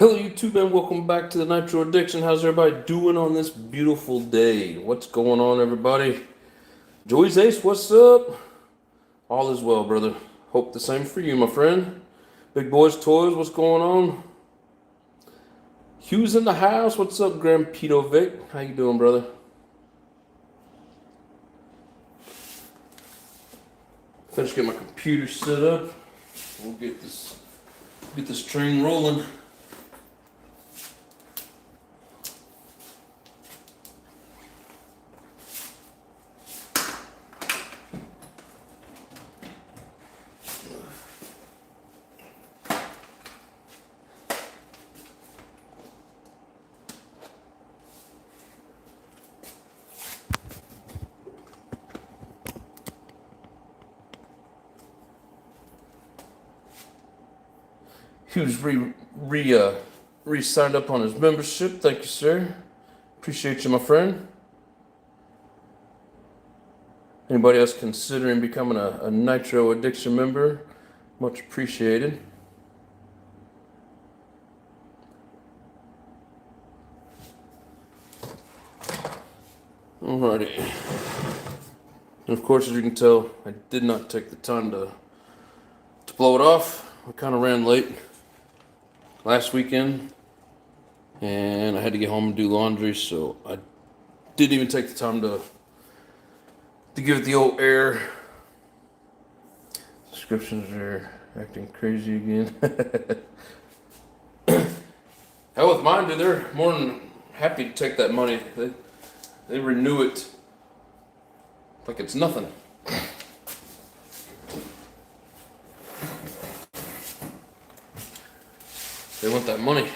Hello YouTube and welcome back to the Nitro Addiction. How's everybody doing on this beautiful day? What's going on, everybody? Joey's Ace, what's up? All is well, brother. Hope the same for you, my friend. Big Boys Toys, what's going on? Hugh's in the house. What's up, Grampito Vic? How you doing, brother? Finish getting my computer set up. We'll get this train rolling. He was re-signed up on his membership. Thank you, sir. Appreciate you, my friend. Anybody else considering becoming a Nitro Addiction member? Much appreciated. Alrighty. And of course, as you can tell, I did not take the time to blow it off. I kind of ran late last weekend, and I had to get home and do laundry, so I didn't even take the time to give it the old air. Subscriptions are acting crazy again. Hell with mine, dude. They're more than happy to take that money. They renew it like it's nothing. They want that money.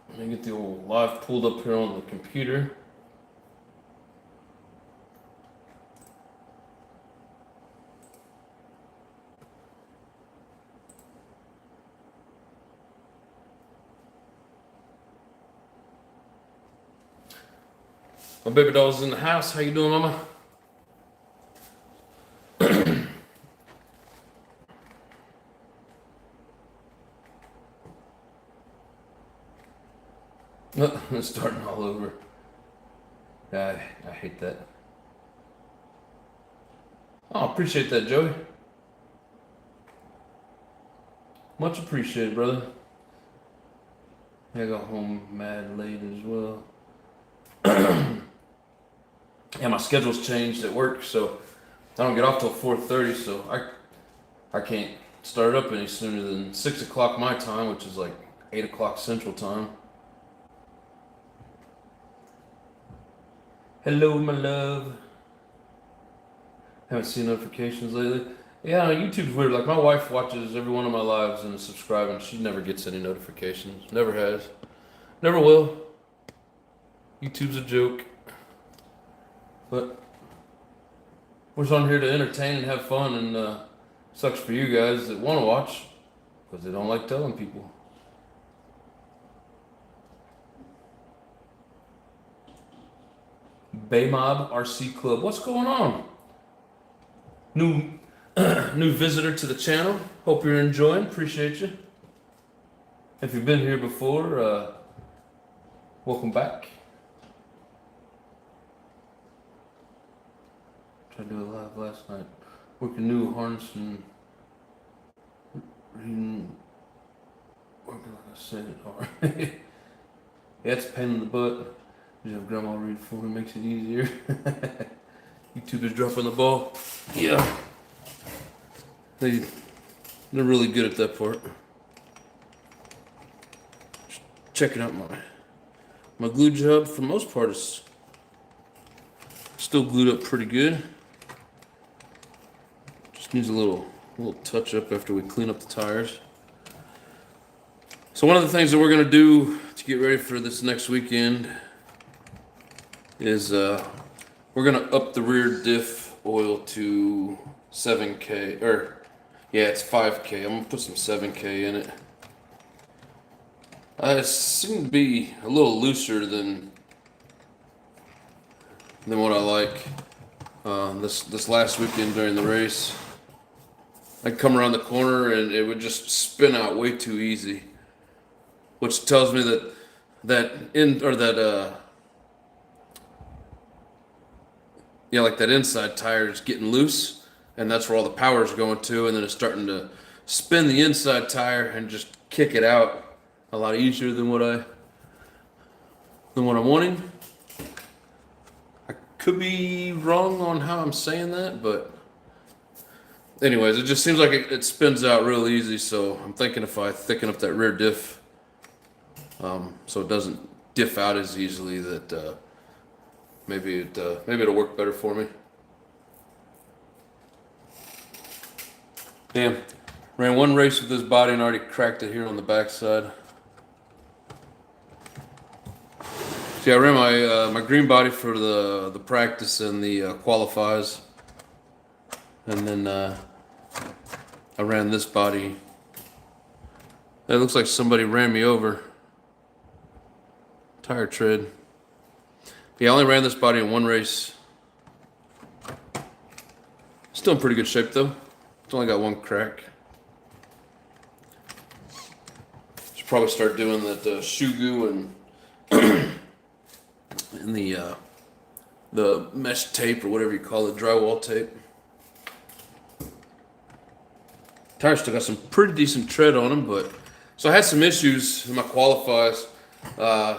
Let me get the old live pulled up here on the computer. My baby doll's in the house. How you doing, mama? It's starting all over. I hate that. Oh, appreciate that, Joey. Much appreciated, brother. I got home mad late as well. Yeah, my schedule's changed at work, so I don't get off till 4:30, so I can't start up any sooner than 6 o'clock my time, which is like 8 o'clock Central Time. Hello, my love. Haven't seen notifications lately. Yeah, YouTube's weird. Like, my wife watches every one of my lives and is subscribing. She never gets any notifications. Never has. Never will. YouTube's a joke. But we're just on here to entertain and have fun, and sucks for you guys that want to watch because they don't like telling people. Baymob RC Club, what's going on? New visitor to the channel. Hope you're enjoying. Appreciate you. If you've been here before, welcome back. Tried to do it live last night. Working new harness and reading. Working like I said it hard. Yeah, it's a pain in the butt. Just have grandma read for me, makes it easier. YouTube is dropping the ball. Yeah. They're really good at that part. Checking out my glue job, for the most part, is still glued up pretty good. Just needs a little touch up after we clean up the tires. So one of the things that we're gonna do to get ready for this next weekend is we're gonna up the rear diff oil to 7K, or yeah, it's 5K. I'm gonna put some 7K in it. It seemed to be a little looser than what I like. This last weekend during the race, I'd come around the corner and it would just spin out way too easy, which tells me that like that inside tire is getting loose, and that's where all the power is going to, and then it's starting to spin the inside tire and just kick it out a lot easier than what I'm wanting. I could be wrong on how I'm saying that, but anyways, it just seems like it spins out real easy. So I'm thinking if I thicken up that rear diff, so it doesn't diff out as easily, that maybe it'll work better for me. Damn, ran one race with this body and already cracked it here on the backside. See, I ran my green body for the practice and the qualifies, and then I ran this body. It looks like somebody ran me over. Tire tread. Yeah, I only ran this body in one race. Still in pretty good shape though. It's only got one crack. Should probably start doing that Shugu and and the mesh tape, or whatever you call it, drywall tape. Tires still got some pretty decent tread on them, but so I had some issues in my qualifies.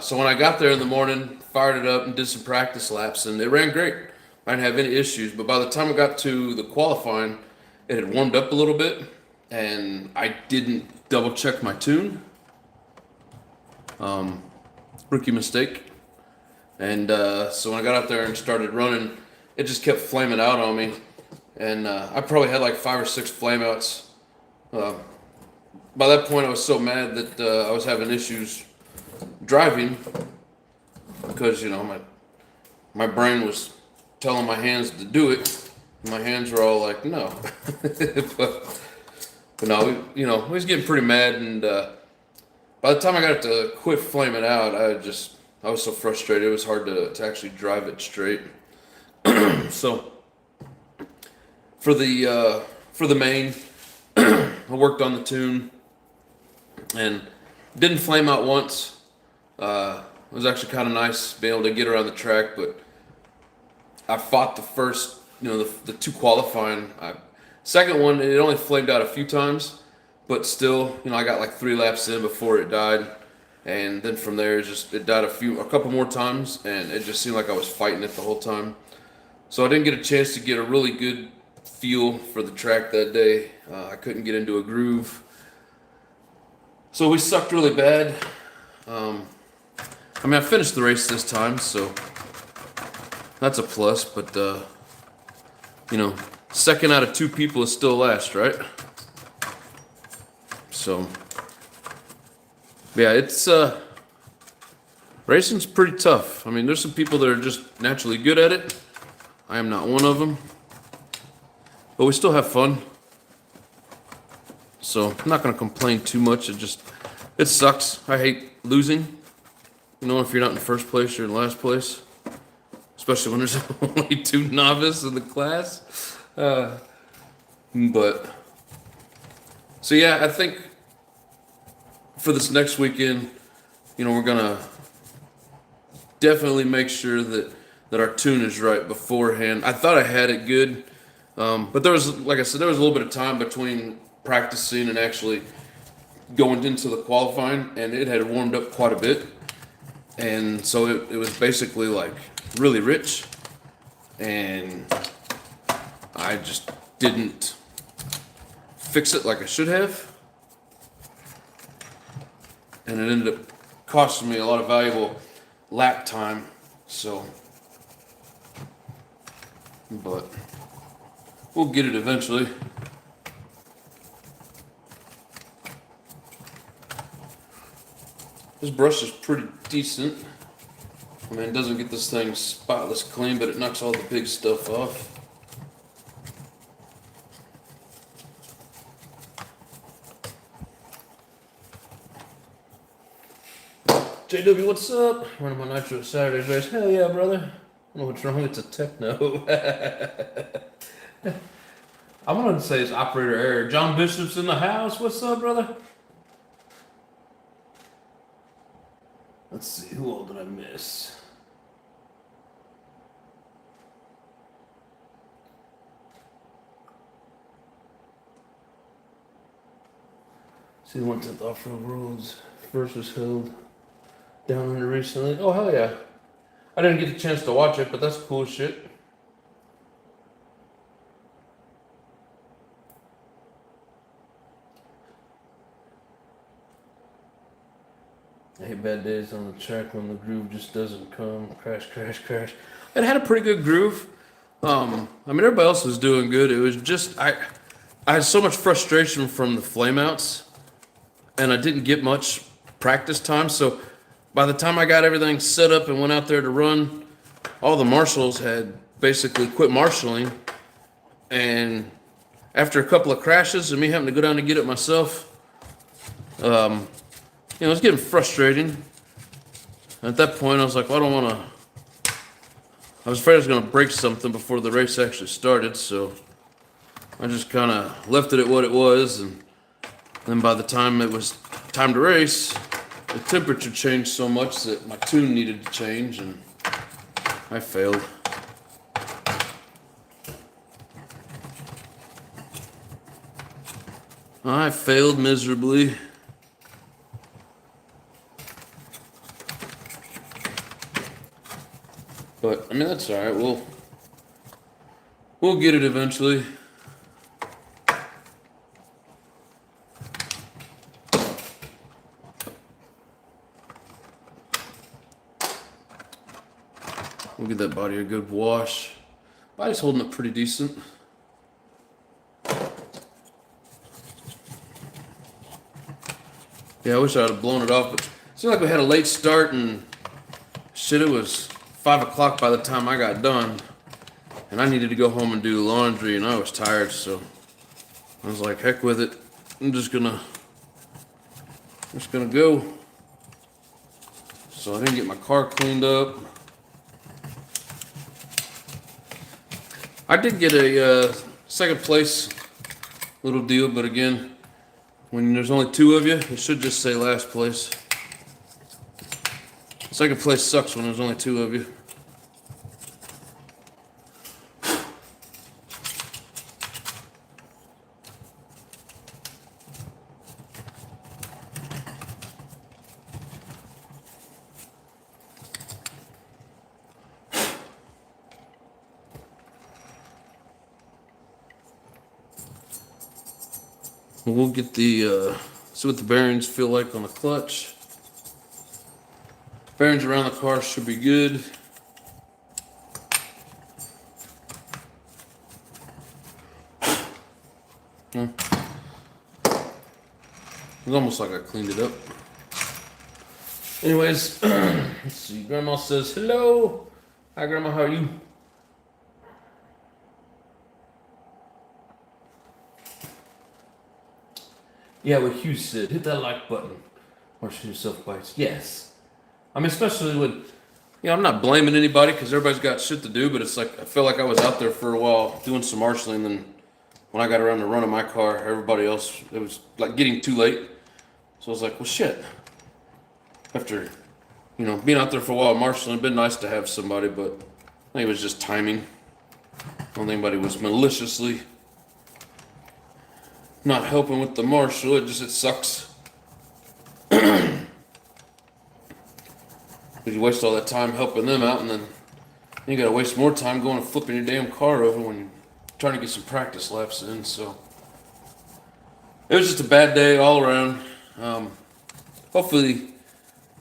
So when I got there in the morning, fired it up and did some practice laps, and it ran great. I didn't have any issues, but by the time I got to the qualifying, it had warmed up a little bit, and I didn't double check my tune. Rookie mistake. And so when I got out there and started running, it just kept flaming out on me, and I probably had like 5 or 6 flameouts. By that point, I was so mad that I was having issues driving, because my brain was telling my hands to do it. My hands were all like, no. but no, we was getting pretty mad, and by the time I got it to quit flaming out, I was so frustrated. It was hard to actually drive it straight. So for the main, I worked on the tune and didn't flame out once. It was actually kind of nice being able to get around the track, but I fought the first, the 2 qualifying. Second one, it only flamed out a few times, but still, I got like 3 laps in before it died. And then from there, it died a couple more times, and it just seemed like I was fighting it the whole time. So I didn't get a chance to get a really good feel for the track that day. I couldn't get into a groove. So we sucked really bad. I finished the race this time, so that's a plus, but, second out of 2 people is still last, right? So, yeah, it's, racing's pretty tough. There's some people that are just naturally good at it. I am not one of them. But we still have fun. So, I'm not going to complain too much. It sucks. I hate losing. If you're not in first place, you're in last place. Especially when there's only 2 novices in the class. But, so yeah, I think for this next weekend, we're gonna definitely make sure that our tune is right beforehand. I thought I had it good, but there was, like I said, there was a little bit of time between practicing and actually going into the qualifying, and it had warmed up quite a bit, and so it was basically like really rich, and I just didn't fix it like I should have. And it ended up costing me a lot of valuable lap time. So, but we'll get it eventually. This brush is pretty decent. It doesn't get this thing spotless clean, but it knocks all the big stuff off. JW, what's up? Running my Nitro Saturdays race. Hell yeah, brother. I don't know what's wrong. It's a techno. I wanted to say it's operator error. John Bishop's in the house. What's up, brother? Let's see. Who all did I miss? See, the 1/10 off-road worlds first was held down under recently. Oh, hell yeah. I didn't get the chance to watch it, but that's cool shit. I hate bad days on the track when the groove just doesn't come. Crash, crash, crash. It had a pretty good groove. I mean, everybody else was doing good. It was just, I had so much frustration from the flameouts, and I didn't get much practice time. So by the time I got everything set up and went out there to run, all the marshals had basically quit marshaling. And after a couple of crashes and me having to go down to get it myself, it was getting frustrating. At that point, I was like, well, I was afraid I was going to break something before the race actually started, so I just kind of left it at what it was, and then by the time it was time to race, the temperature changed so much that my tune needed to change, and I failed. I failed miserably. But I mean, that's all right. We'll get it eventually. We'll give that body a good wash. Body's holding up pretty decent. Yeah, I wish I would have blown it off, but it seemed like we had a late start and shit, it was 5 o'clock by the time I got done, and I needed to go home and do laundry, and I was tired, so I was like, heck with it. I'm just gonna go. So I didn't get my car cleaned up. I did get a second place little deal, but again, when there's only 2 of you, it should just say last place. Second place sucks when there's only 2 of you. We'll get the, see what the bearings feel like on the clutch. Bearings around the car should be good. It's almost like I cleaned it up. Anyways, let's see. Grandma says, hello. Hi, Grandma, how are you? Yeah, what Hugh said, hit that like button. Washing yourself bites. Yes. I mean, especially when, I'm not blaming anybody because everybody's got shit to do, but it's like, I feel like I was out there for a while doing some marshalling, and when I got around to running my car, everybody else, it was like getting too late. So I was like, well, shit. After, being out there for a while marshalling, it'd been nice to have somebody, but I think it was just timing. I don't think anybody was maliciously not helping with the marshal. It sucks. You waste all that time helping them out, and then you gotta waste more time going and flipping your damn car over when you're trying to get some practice laps in. So it was just a bad day all around. Hopefully,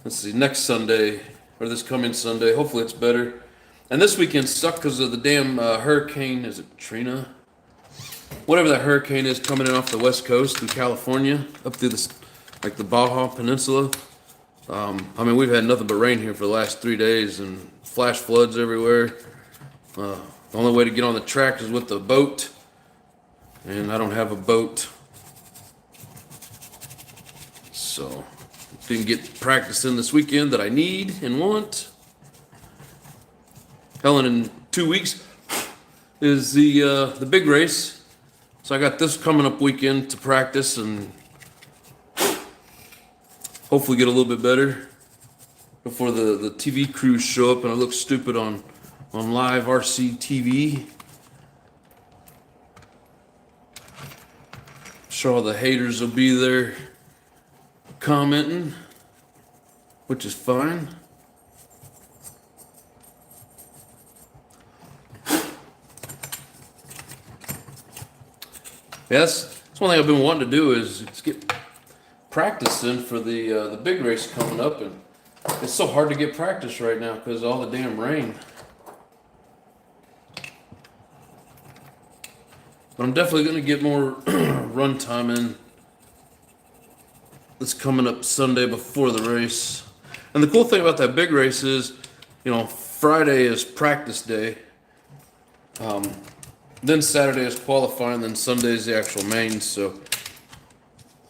let's see, next Sunday or this coming Sunday, hopefully it's better. And this weekend sucked because of the damn hurricane. Is it Trina? Whatever that hurricane is coming in off the west coast through California, up through the Baja Peninsula. I mean, we've had nothing but rain here for the last 3 days and flash floods everywhere. The only way to get on the track is with a boat, and I don't have a boat. So Didn't get practice in this weekend that I need and want. Helen, in 2 weeks is the big race. So I got this coming up weekend to practice and hopefully get a little bit better before the TV crews show up and I look stupid on live RC TV. Sure, all the haters will be there commenting, which is fine. Yeah, that's one thing I've been wanting to do is get practice in for the big race coming up, and it's so hard to get practice right now because of all the damn rain. But I'm definitely going to get more run time in this coming up Sunday before the race. And the cool thing about that big race is, Friday is practice day. Then Saturday is qualifying, then Sunday is the actual main. So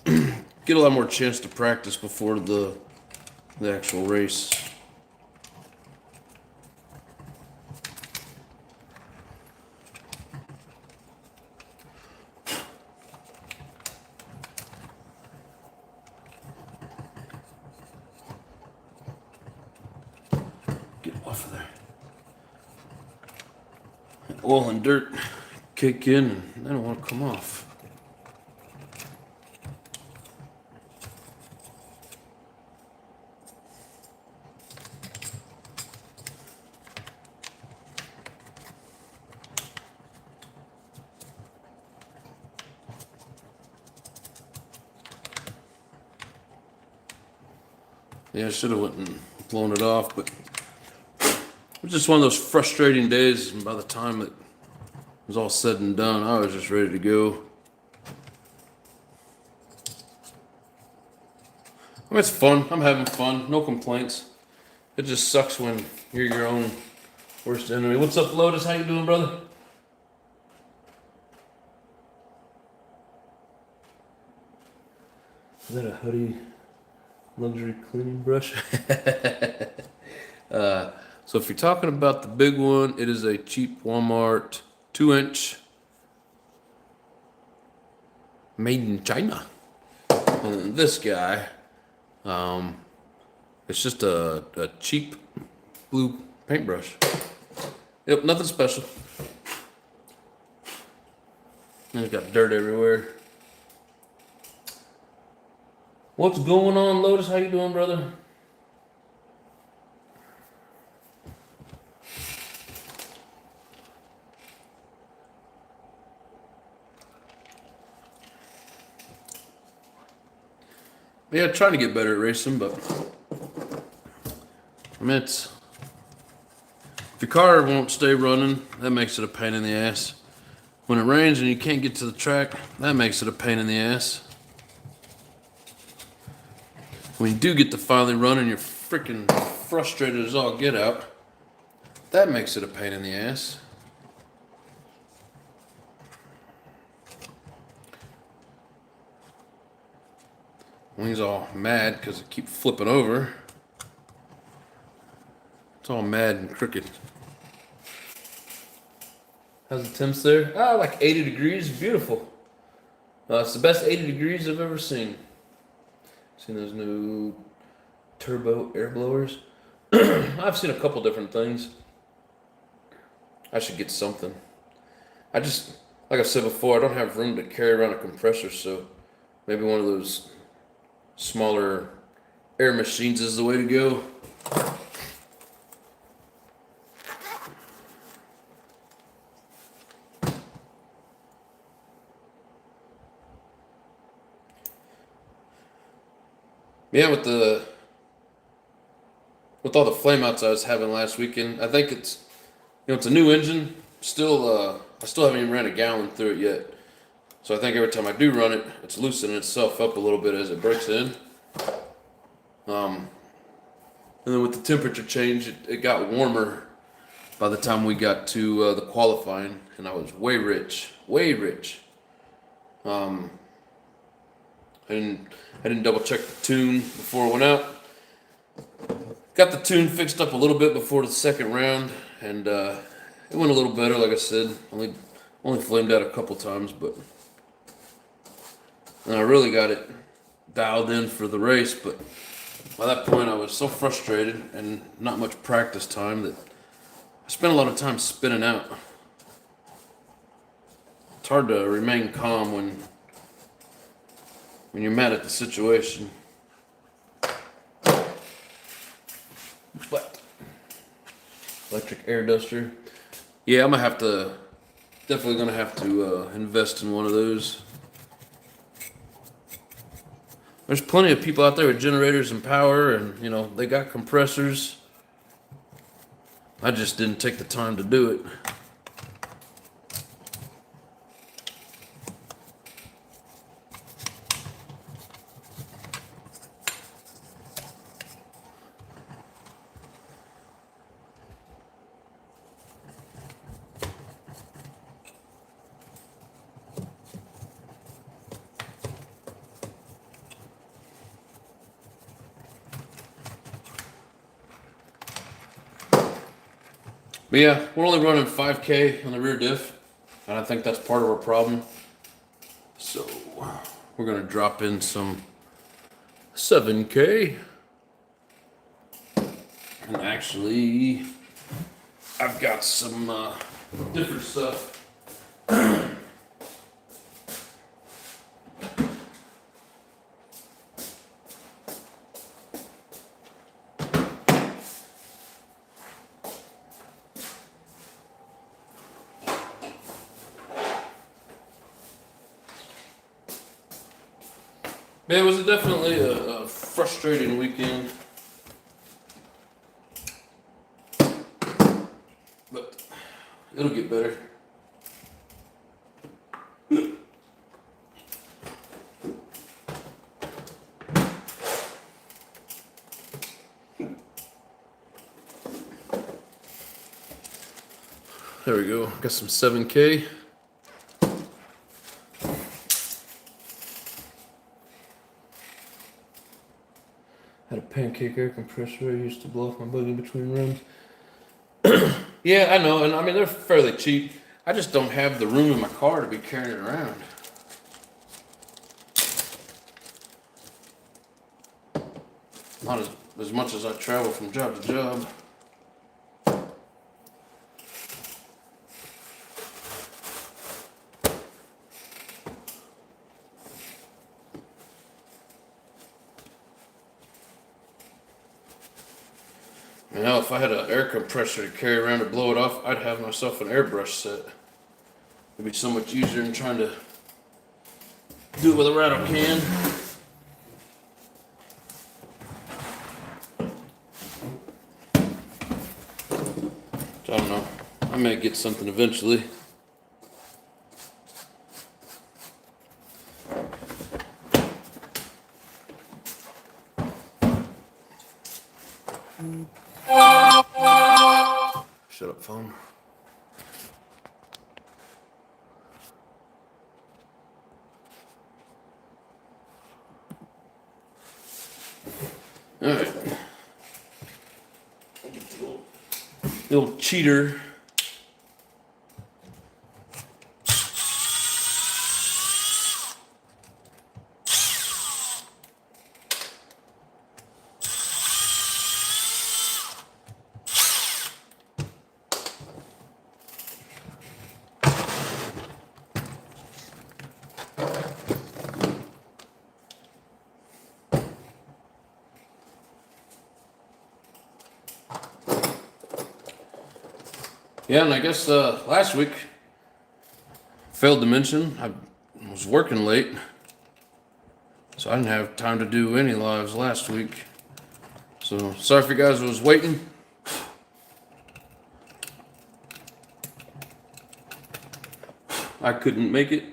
get a lot more chance to practice before the actual race. Get off of there. Oil and dirt kick in and they don't want to come off. Yeah, I should have went and blown it off, but it was just one of those frustrating days, and by the time it was all said and done, I was just ready to go. I mean, it's fun. I'm having fun. No complaints. It just sucks when you're your own worst enemy. What's up, Lotus? How you doing, brother? Is that a hoodie luxury cleaning brush? So if you're talking about the big one, it is a cheap Walmart 2-inch made in China. And this guy, it's just a cheap blue paintbrush. Yep, nothing special. And it's got dirt everywhere. What's going on, Lotus? How you doing, brother? Yeah, trying to get better at racing, but I mean, if your car won't stay running, that makes it a pain in the ass. When it rains and you can't get to the track, that makes it a pain in the ass. When you do get to finally run and you're freaking frustrated as all get out, that makes it a pain in the ass. When he's all mad because it keeps flipping over. It's all mad and crooked. How's the temps there? Like 80 degrees. Beautiful. It's the best 80 degrees I've ever seen. Seen those new turbo air blowers? I've seen a couple different things. I should get something. Like I said before, I don't have room to carry around a compressor, so maybe one of those smaller air machines is the way to go. Yeah, with all the flameouts I was having last weekend, I think it's a new engine. Still, I still haven't even ran a gallon through it yet. So I think every time I do run it, it's loosening itself up a little bit as it breaks in. And then with the temperature change, it got warmer by the time we got to the qualifying, and I was way rich. I didn't double check the tune before I went out. Got the tune fixed up a little bit before the second round, and it went a little better. Like I said, only flamed out a couple times, but and I really got it dialed in for the race. But by that point, I was so frustrated and not much practice time that I spent a lot of time spinning out. It's hard to remain calm when you're mad at the situation. But electric air duster. Yeah, definitely gonna have to invest in one of those. There's plenty of people out there with generators and power, and they got compressors. I just didn't take the time to do it. But yeah, we're only running 5K on the rear diff, and I think that's part of our problem. So we're gonna drop in some 7K. And actually, I've got some different stuff. Yeah, it was definitely a frustrating weekend. But it'll get better. There we go. Got some 7K. Had a pancake air compressor I used to blow off my buggy between runs. Yeah, I know, and I mean they're fairly cheap. I just don't have the room in my car to be carrying it around. Not as much as I travel from job to job. You know, if I had an air compressor to carry around to blow it off, I'd have myself an airbrush set. It'd be so much easier than trying to do it with a rattle can. I don't know. I may get something eventually. Shut up, phone. All right. The old cheater. Yeah, and I guess last week, failed to mention, I was working late, so I didn't have time to do any lives last week. So sorry if you guys was waiting. I couldn't make it.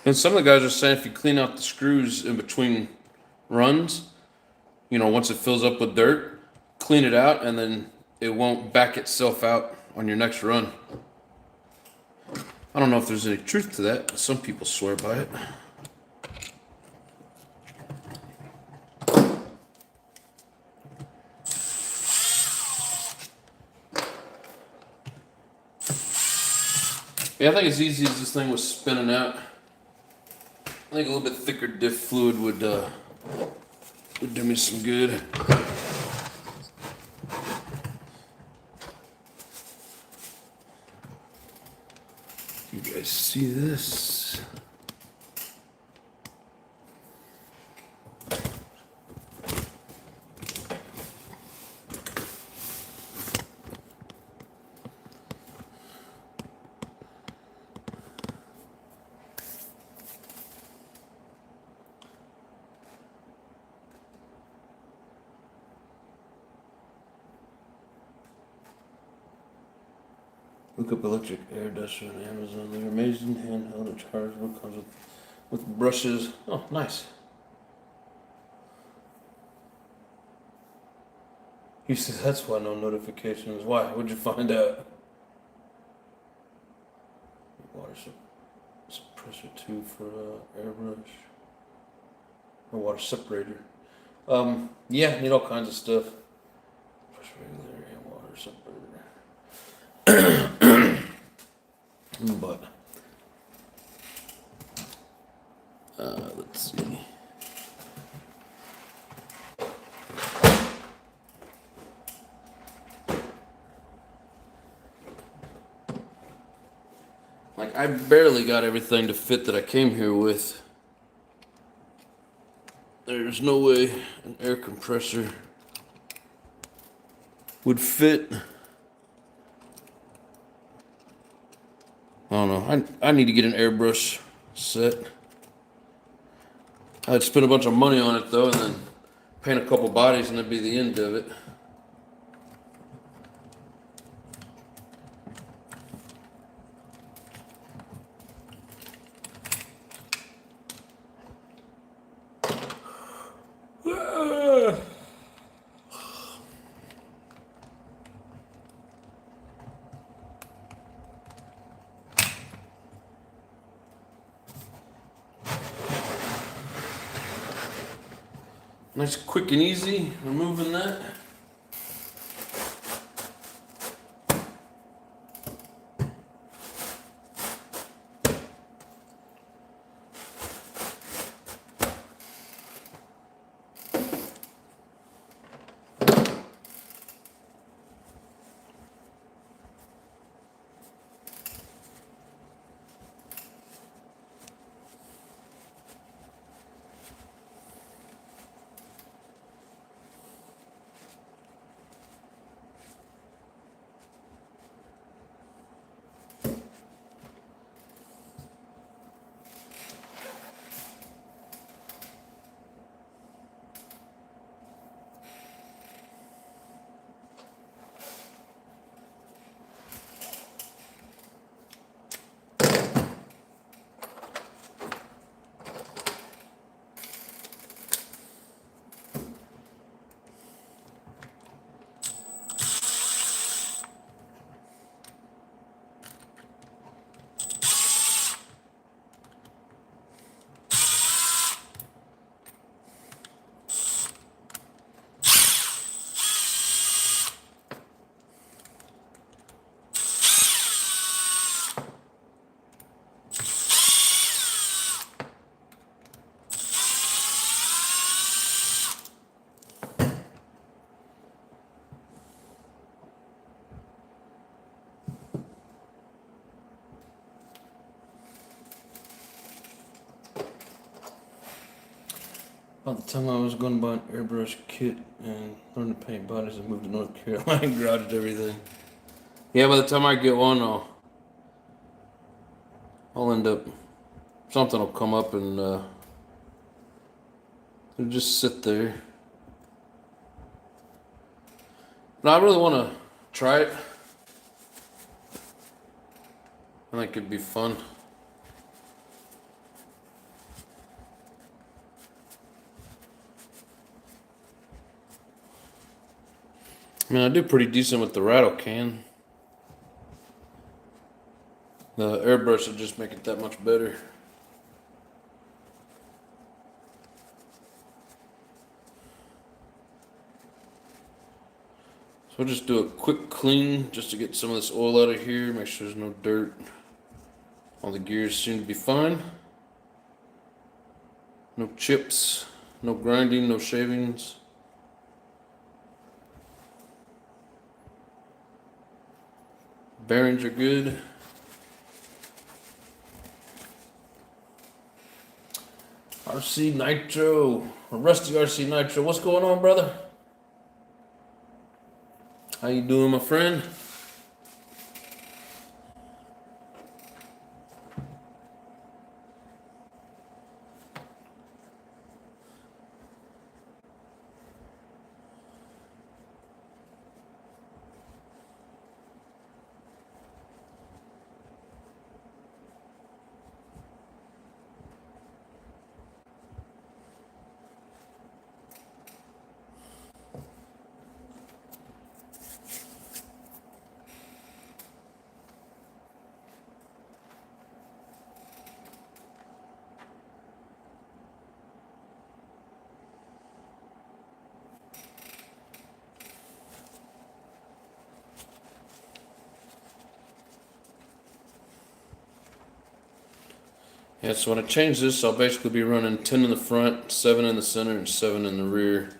And some of the guys are saying if you clean out the screws in between runs, once it fills up with dirt, clean it out, and then it won't back itself out on your next run. I don't know if there's any truth to that, but some people swear by it. Yeah, I think as easy as this thing was spinning out, I think a little bit thicker diff fluid would do me some good. You guys see this? Look up electric air duster on Amazon. They're amazing, handheld and chargeable. Comes with brushes. Oh, nice. He says that's why no notifications. Why? What'd you find out? Water suppressor tube for airbrush. Or water separator. Yeah, need all kinds of stuff. Brush regulator and water separator. But let's see. Like, I barely got everything to fit that I came here with. There's no way an air compressor would fit. I don't know. I need to get an airbrush set. I'd spend a bunch of money on it though, and then paint a couple bodies, and that'd be the end of it. Nice, quick and easy, removing that. About the time I was going to buy an airbrush kit and learn to paint bodies, I moved to North Carolina and garaged everything. Yeah, by the time I get one, I'll end up, something will come up and it'll just sit there. But I really want to try it. I think it'd be fun. I mean, I do pretty decent with the rattle can. The airbrush will just make it that much better. So I'll just do a quick clean just to get some of this oil out of here, make sure there's no dirt. All the gears seem to be fine. No chips, no grinding, no shavings. Bearings are good. RC Nitro, or Rusty RC Nitro. What's going on, brother? How you doing, my friend? Yeah, so when I change this, I'll basically be running 10 in the front, 7 in the center, and 7 in the rear.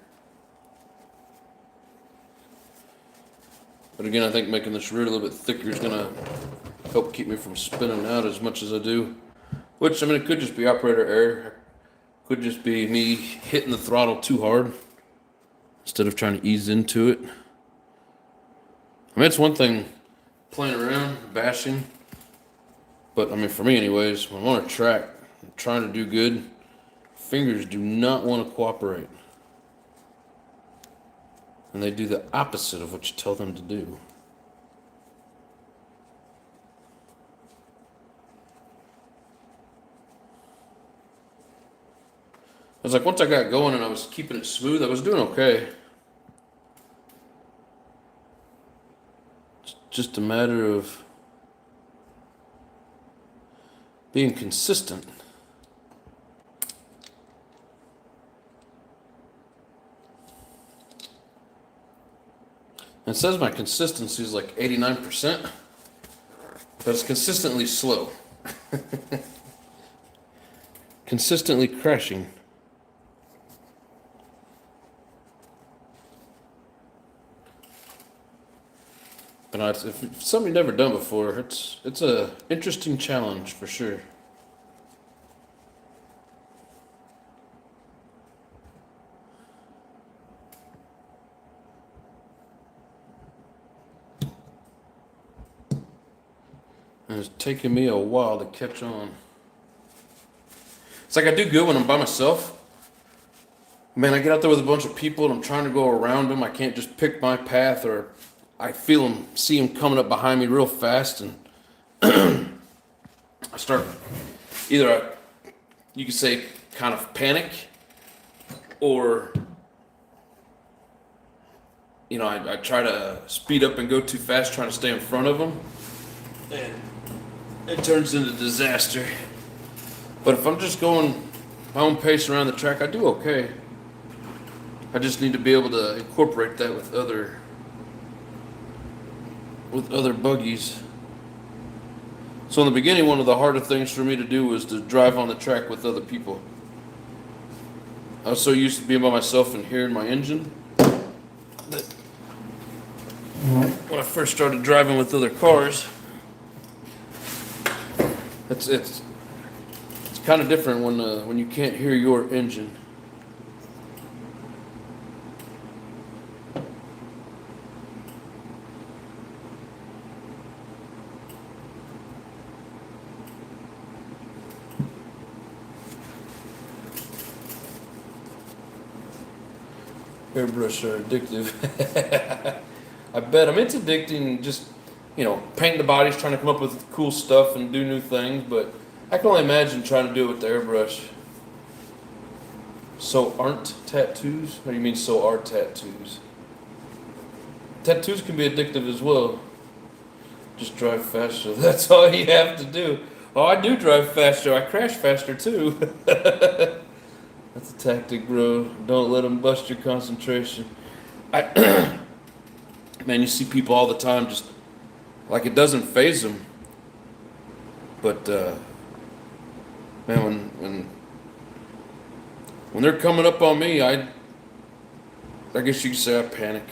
But again, I think making this rear a little bit thicker is gonna help keep me from spinning out as much as I do. Which, I mean, it could just be operator error. It could just be me hitting the throttle too hard instead of trying to ease into it. I mean, it's one thing playing around, bashing. But, I mean, for me anyways, when I'm on a track, I'm trying to do good, fingers do not want to cooperate. And they do the opposite of what you tell them to do. I was like, once I got going and I was keeping it smooth, I was doing okay. It's just a matter of being consistent. It says my consistency is like 89%, but it's consistently slow. Consistently crashing. But if it's something you've never done before, it's a interesting challenge for sure. And it's taken me a while to catch on. It's like I do good when I'm by myself. Man, I get out there with a bunch of people and I'm trying to go around them. I can't just pick my path, or I see them coming up behind me real fast, and I start either, you could say, kind of panic, or, you know, I try to speed up and go too fast trying to stay in front of them, and it turns into disaster. But if I'm just going my own pace around the track, I do okay. I just need to be able to incorporate that with other buggies. So in the beginning, one of the harder things for me to do was to drive on the track with other people. I was so used to being by myself and hearing my engine that when I first started driving with other cars, it's kind of different when you can't hear your engine. Airbrush are addictive. I bet. I mean, it's addicting just, painting the bodies, trying to come up with cool stuff and do new things, but I can only imagine trying to do it with the airbrush. So aren't tattoos? Or do you mean so are tattoos? Tattoos can be addictive as well. Just drive faster. That's all you have to do. Oh, I do drive faster. I crash faster too. That's a tactic, bro. Don't let them bust your concentration. Man, you see people all the time just like it doesn't phase them. But man, when they're coming up on me, I guess you could say I panic.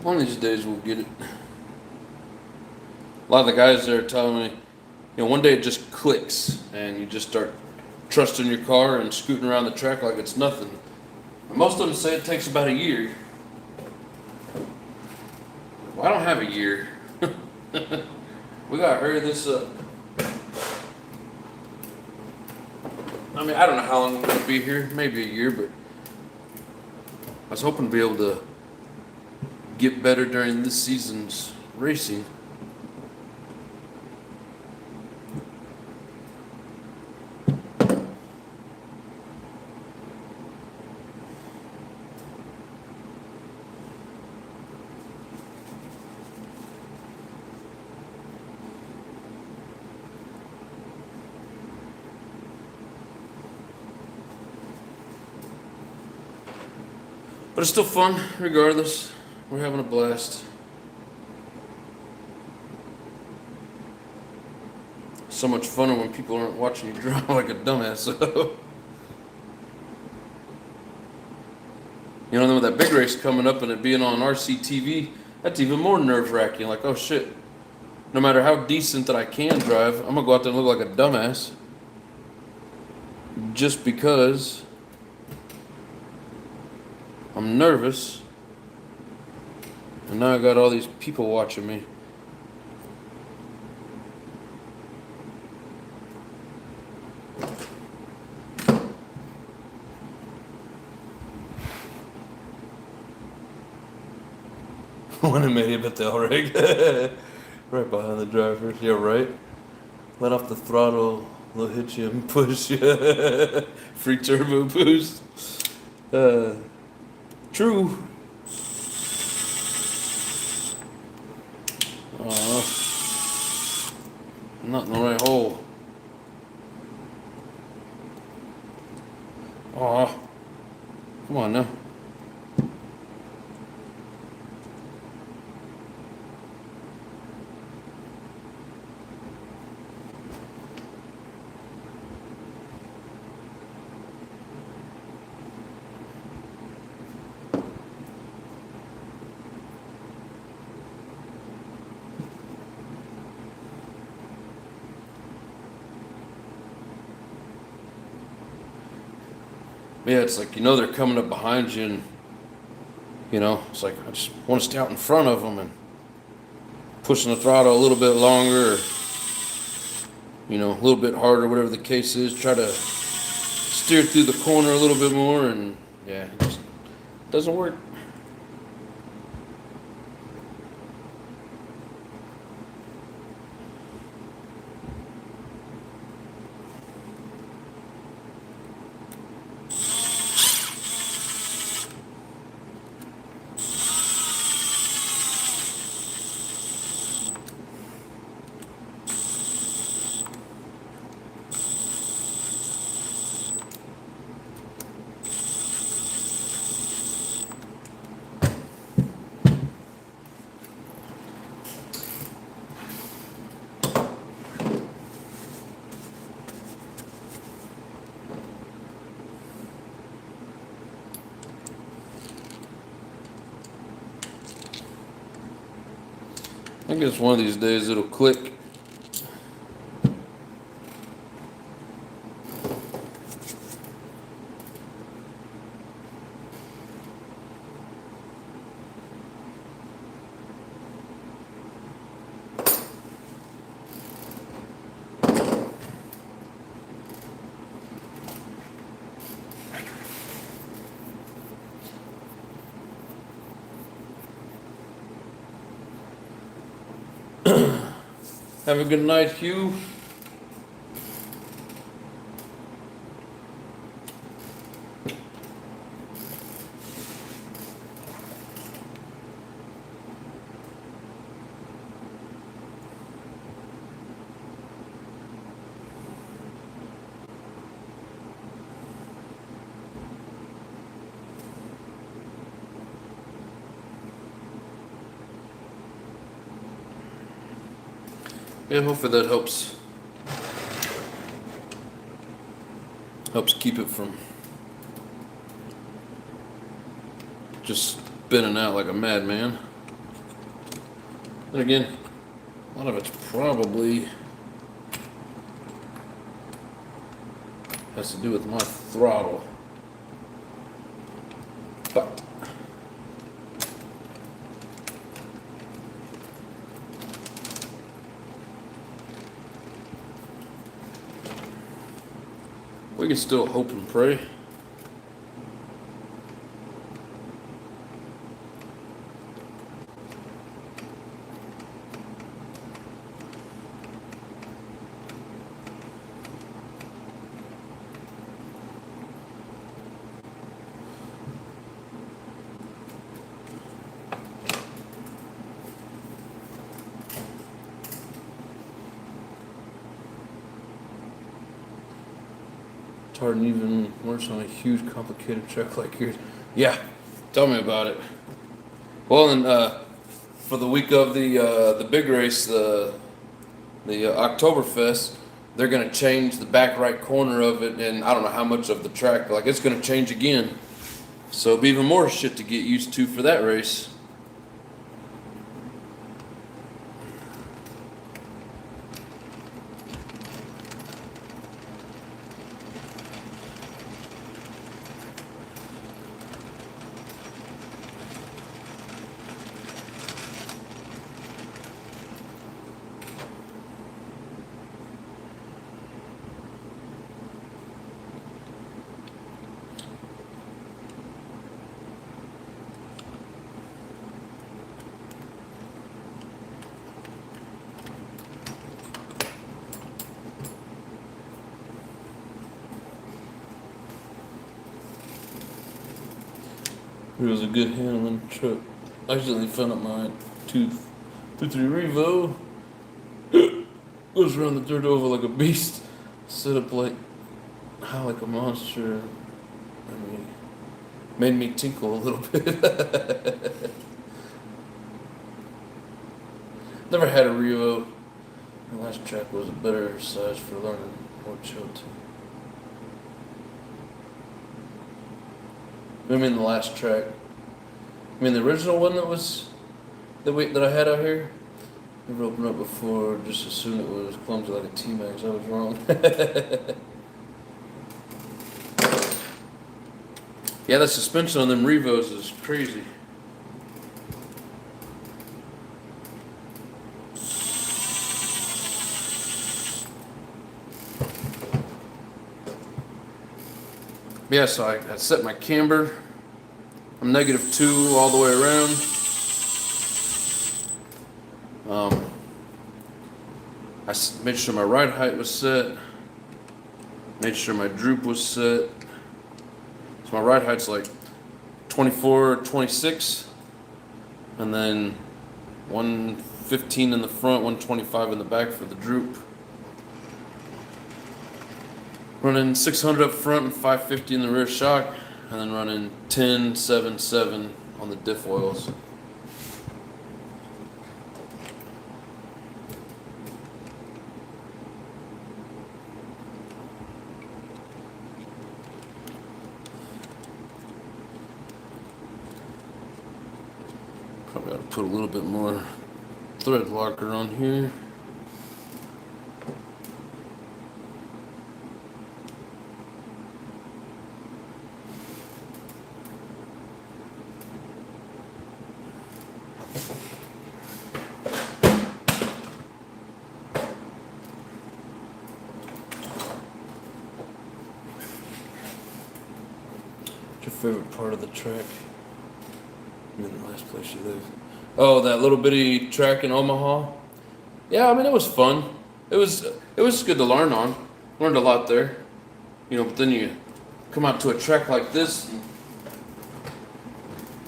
One of these days we'll get it. A lot of the guys there are telling me, one day it just clicks and you just start trusting your car and scooting around the track like it's nothing. Most of them say it takes about a year. Well, I don't have a year. We gotta hurry this up. I mean, I don't know how long I'm gonna be here, maybe a year, but I was hoping to be able to get better during this season's racing. But it's still fun, regardless. We're having a blast. So much funner when people aren't watching you drive like a dumbass. Then with that big race coming up and it being on RCTV, that's even more nerve-wracking. Like, oh shit. No matter how decent that I can drive, I'm gonna go out there and look like a dumbass. Just because I'm nervous. And now I got all these people watching me. When I made him at the L rig. Right behind the driver. Yeah, right. Let off the throttle, they'll hit you and push you. Free turbo boost. True. Not in the right hole. Come on now. Yeah, it's like, they're coming up behind you and, it's like, I just want to stay out in front of them and pushing the throttle a little bit longer, or, a little bit harder, whatever the case is. Try to steer through the corner a little bit more, and yeah, it just doesn't work. I guess one of these days it'll click. Have a good night, Hugh. Yeah, hopefully that helps keep it from just spinning out like a madman. And again, a lot of it's probably has to do with my throttle. But we can still hope and pray. It's hard and even worse on a huge, complicated track like yours. Yeah, tell me about it. Well, and for the week of the big race, the Oktoberfest, they're gonna change the back right corner of it, and I don't know how much of the track. Like it's gonna change again, so it'll be even more shit to get used to for that race. It was a good handling truck. I accidentally found up my 223 Revo. Goes around the dirt oval like a beast. Set up like a monster. I mean, made me tinkle a little bit. Never had a Revo. The last track was a better size for learning more tilt. I mean the last track. I mean the original one that I had out here. Never opened up before. Just assumed it was clumsy like a T-Max. I was wrong. Yeah, the suspension on them Revos is crazy. Yeah, so I set my camber. I'm -2 all the way around. I made sure my ride height was set. Made sure my droop was set. So my ride height's like 24, 26. And then 115 in the front, 125 in the back for the droop. Running 600 up front and 550 in the rear shock, and then running 10, 7, 7 on the diff oils. Probably ought to put a little bit more thread locker on here. What's your favorite part of the track? I mean, the last place you live. Oh, that little bitty track in Omaha. Yeah, I mean it was fun. It was good to learn on. Learned a lot there. But then you come out to a track like this, and,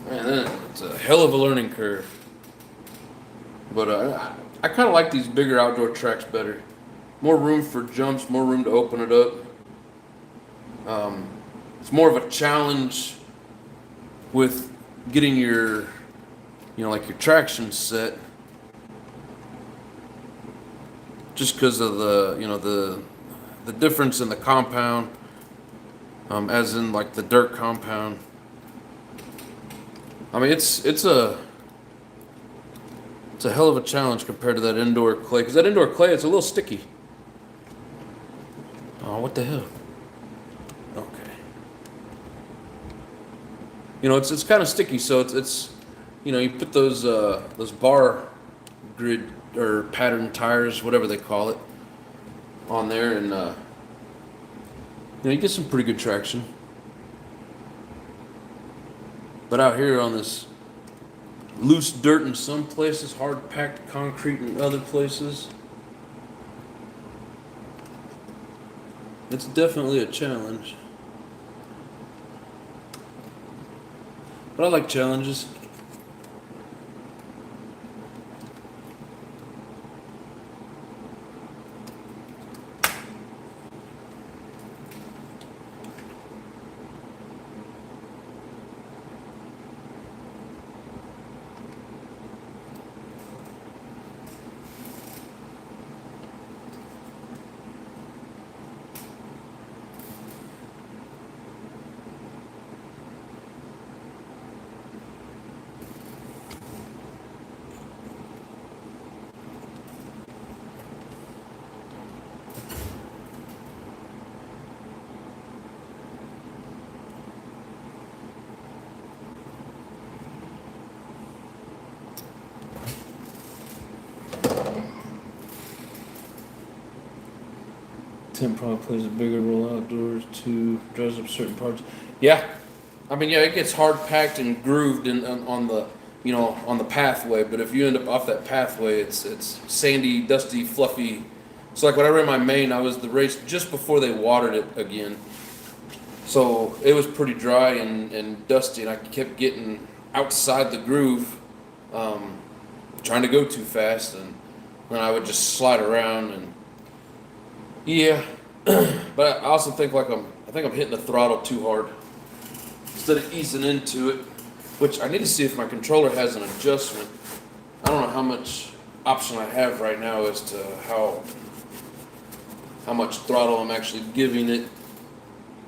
man, then it's a hell of a learning curve. But I kind of like these bigger outdoor tracks better. More room for jumps, more room to open it up. It's more of a challenge with getting your, like your traction set. Just because of the difference in the compound, as in like the dirt compound. I mean, it's a hell of a challenge compared to that indoor clay. Because that indoor clay, it's a little sticky. Oh, what the hell? Okay. It's kind of sticky, so it's you put those bar grid or pattern tires, whatever they call it, on there, and you get some pretty good traction. But out here on this loose dirt in some places, hard packed concrete in other places, it's definitely a challenge. But I like challenges. Temp probably plays a bigger role outdoors too. Dries up certain parts. Yeah, I mean, yeah, it gets hard packed and grooved on the on the pathway. But if you end up off that pathway, it's sandy, dusty, fluffy. So like when I ran my main, I was the race just before they watered it again. So it was pretty dry and dusty, and I kept getting outside the groove, trying to go too fast, and then I would just slide around and. Yeah, but I also think I think I'm hitting the throttle too hard instead of easing into it, which I need to see if my controller has an adjustment. I don't know how much option I have right now as to how much throttle I'm actually giving it.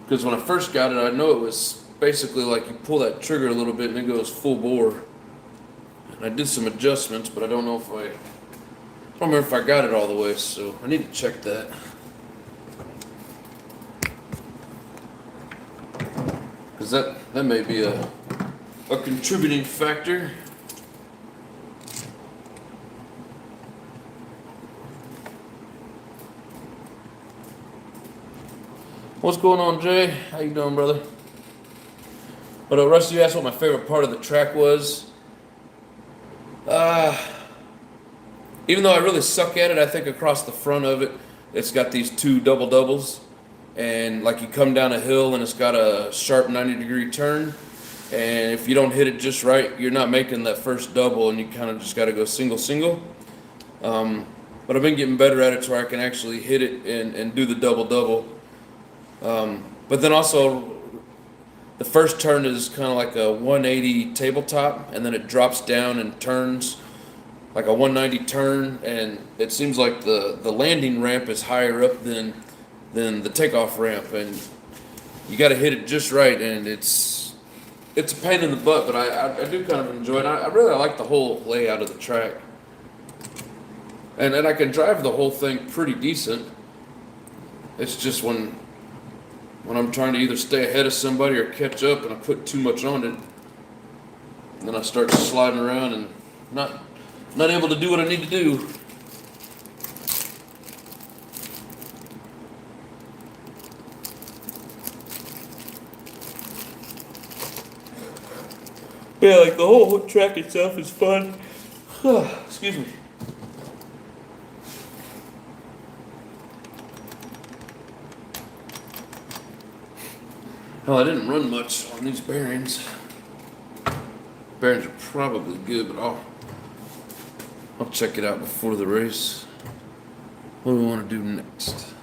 Because when I first got it, I know it was basically like you pull that trigger a little bit and it goes full bore. And I did some adjustments, but I don't know I don't remember if I got it all the way, so I need to check that. Because that may be a contributing factor. What's going on, Jay? How you doing, brother? But Russ, you asked what my favorite part of the track was. Even though I really suck at it, I think across the front of it, it's got these two double doubles. And like you come down a hill and it's got a sharp 90-degree turn. And if you don't hit it just right, you're not making that first double, and you kind of just got to go single. But I've been getting better at it to where I can actually hit it and do the double. But then also, the first turn is kind of like a 180 tabletop, and then it drops down and turns like a 190 turn, and it seems like the landing ramp is higher up than the takeoff ramp, and you got to hit it just right, and it's a pain in the butt, but I do kind of enjoy it. I really like the whole layout of the track, and I can drive the whole thing pretty decent. It's just when I'm trying to either stay ahead of somebody or catch up, and I put too much on it, and then I start sliding around and not able to do what I need to do. Yeah, like the whole track itself is fun. Excuse me. Hell, I didn't run much on these bearings. Bearings are probably good, but I'll check it out before the race. What do we want to do next?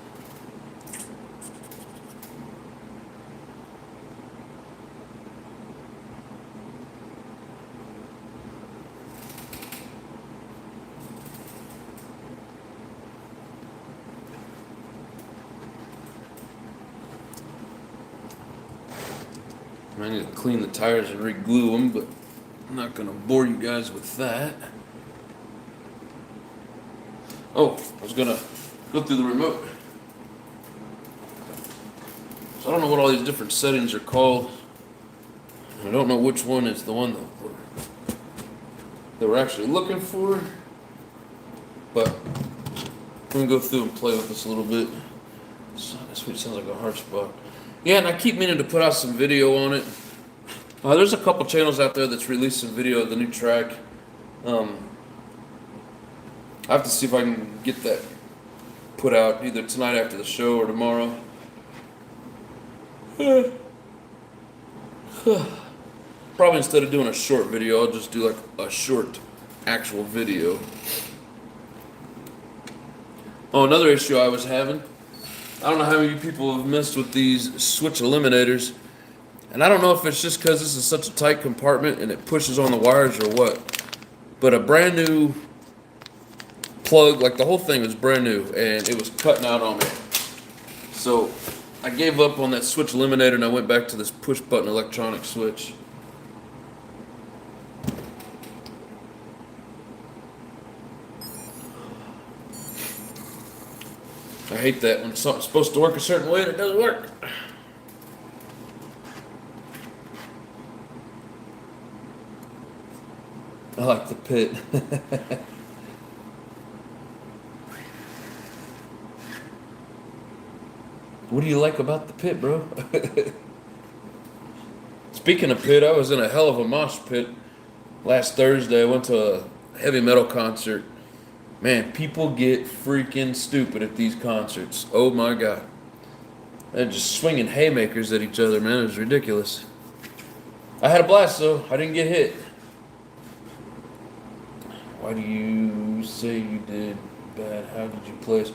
I need to clean the tires and re-glue them, but I'm not going to bore you guys with that. Oh, I was going to go through the remote. So I don't know what all these different settings are called. I don't know which one is the one that we're actually looking for. But I'm going to go through and play with this a little bit. So this one sounds like a hard spot. Yeah, and I keep meaning to put out some video on it. There's a couple channels out there that's releasing video of the new track. I have to see if I can get that put out either tonight after the show or tomorrow. Probably instead of doing a short video, I'll just do like a short actual video. Oh, another issue I was having. I don't know how many people have messed with these switch eliminators. And I don't know if it's just because this is such a tight compartment and it pushes on the wires or what. But a brand new plug, like the whole thing was brand new and it was cutting out on me. So I gave up on that switch eliminator and I went back to this push button electronic switch. I hate that when something's supposed to work a certain way and it doesn't work. I like the pit. What do you like about the pit, bro? Speaking of pit, I was in a hell of a mosh pit last Thursday. I went to a heavy metal concert. Man, people get freaking stupid at these concerts. Oh my God. They're just swinging haymakers at each other, man. It was ridiculous. I had a blast though. I didn't get hit. Why do you say you did bad? How did you place?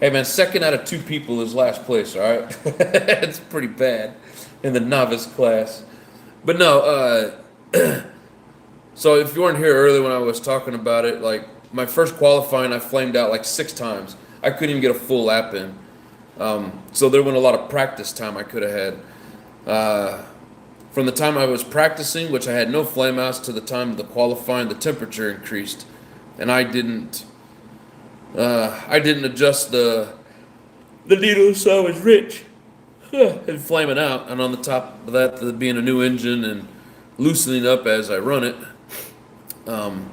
Hey man, second out of 2 people is last place, alright? It's pretty bad in the novice class. But no, so if you weren't here earlier when I was talking about it, like my first qualifying, I flamed out like 6 times. I couldn't even get a full lap in. So there went a lot of practice time I could have had. From the time I was practicing, which I had no flame outs, to the time of the qualifying, the temperature increased, and I didn't adjust the needle, so I was rich and flaming out. And on the top of that, the being a new engine and loosening up as I run it. And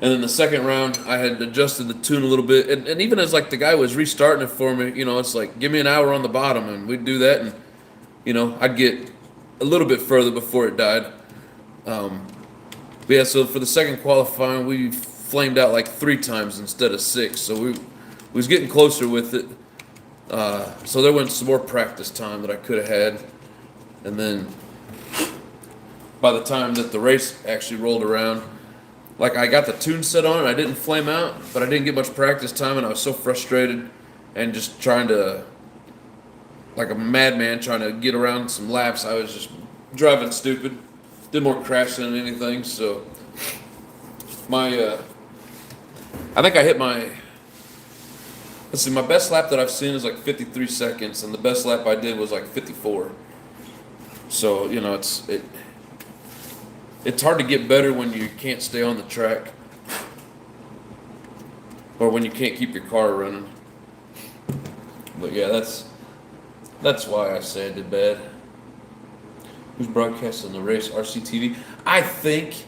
then the second round, I had adjusted the tune a little bit. And even as like the guy was restarting it for me, you know, it's like, give me an hour on the bottom. And we'd do that. And, you know, I'd get a little bit further before it died. But yeah, so for the second qualifying, we flamed out like 3 times instead of 6. So we was getting closer with it. So there went some more practice time that I could have had. And then by the time that the race actually rolled around, like I got the tune set on and I didn't flame out, but I didn't get much practice time and I was so frustrated and just trying to, like a madman trying to get around some laps. I was just driving stupid, did more crashing than anything. So I think I hit my best lap that I've seen is like 53 seconds and the best lap I did was like 54. So, you know, it's hard to get better when you can't stay on the track or when you can't keep your car running. But yeah, that's why I say I did bad. Who's broadcasting the race? RCTV? I think,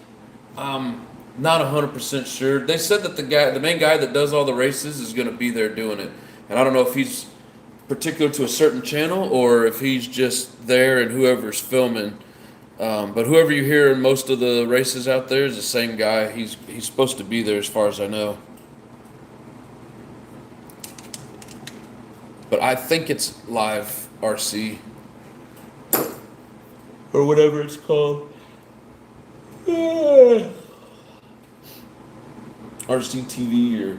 not 100% sure. They said that the main guy that does all the races is going to be there doing it. And I don't know if he's particular to a certain channel or if he's just there and whoever's filming. But whoever you hear in most of the races out there is the same guy. He's supposed to be there as far as I know. But I think it's live RC or whatever it's called. RCTV or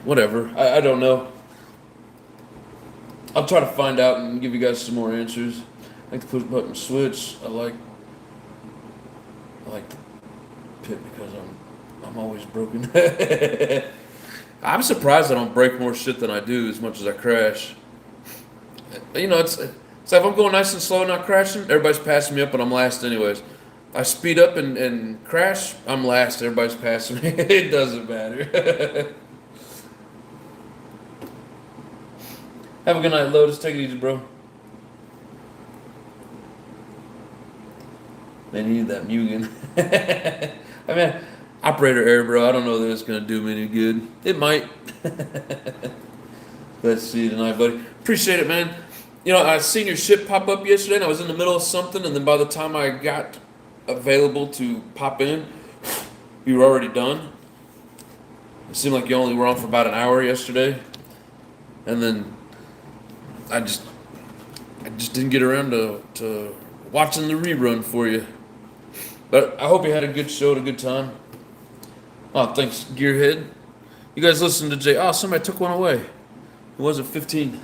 whatever. I don't know. I'll try to find out and give you guys some more answers. I like the push button switch. I like the pit because I'm always broken. I'm surprised I don't break more shit than I do as much as I crash. You know, it's if I'm going nice and slow and not crashing, everybody's passing me up and I'm last anyways. I speed up and crash, I'm last, everybody's passing me. It doesn't matter. Have a good night, Lotus. Take it easy, bro. They need that Mugen. I mean, operator error, bro. I don't know that it's going to do me any good. It might. Let's see you tonight, buddy. Appreciate it, man. You know, I seen your ship pop up yesterday, and I was in the middle of something, and then by the time I got available to pop in, you were already done. It seemed like you only were on for about an hour yesterday, and then I just didn't get around to watching the rerun for you. But I hope you had a good show and a good time. Oh, thanks, Gearhead. You guys listen to Jay. Oh, somebody took one away. Who was it? 15.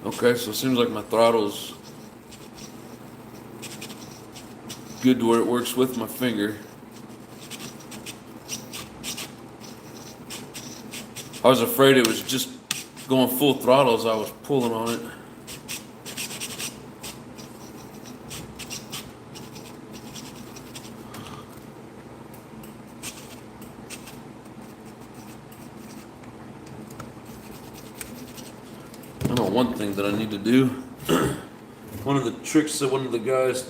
Okay, so it seems like my throttle's good to where it works with my finger. I was afraid it was just going full throttle as I was pulling on it. I know one thing that I need to do. One of the tricks that one of the guys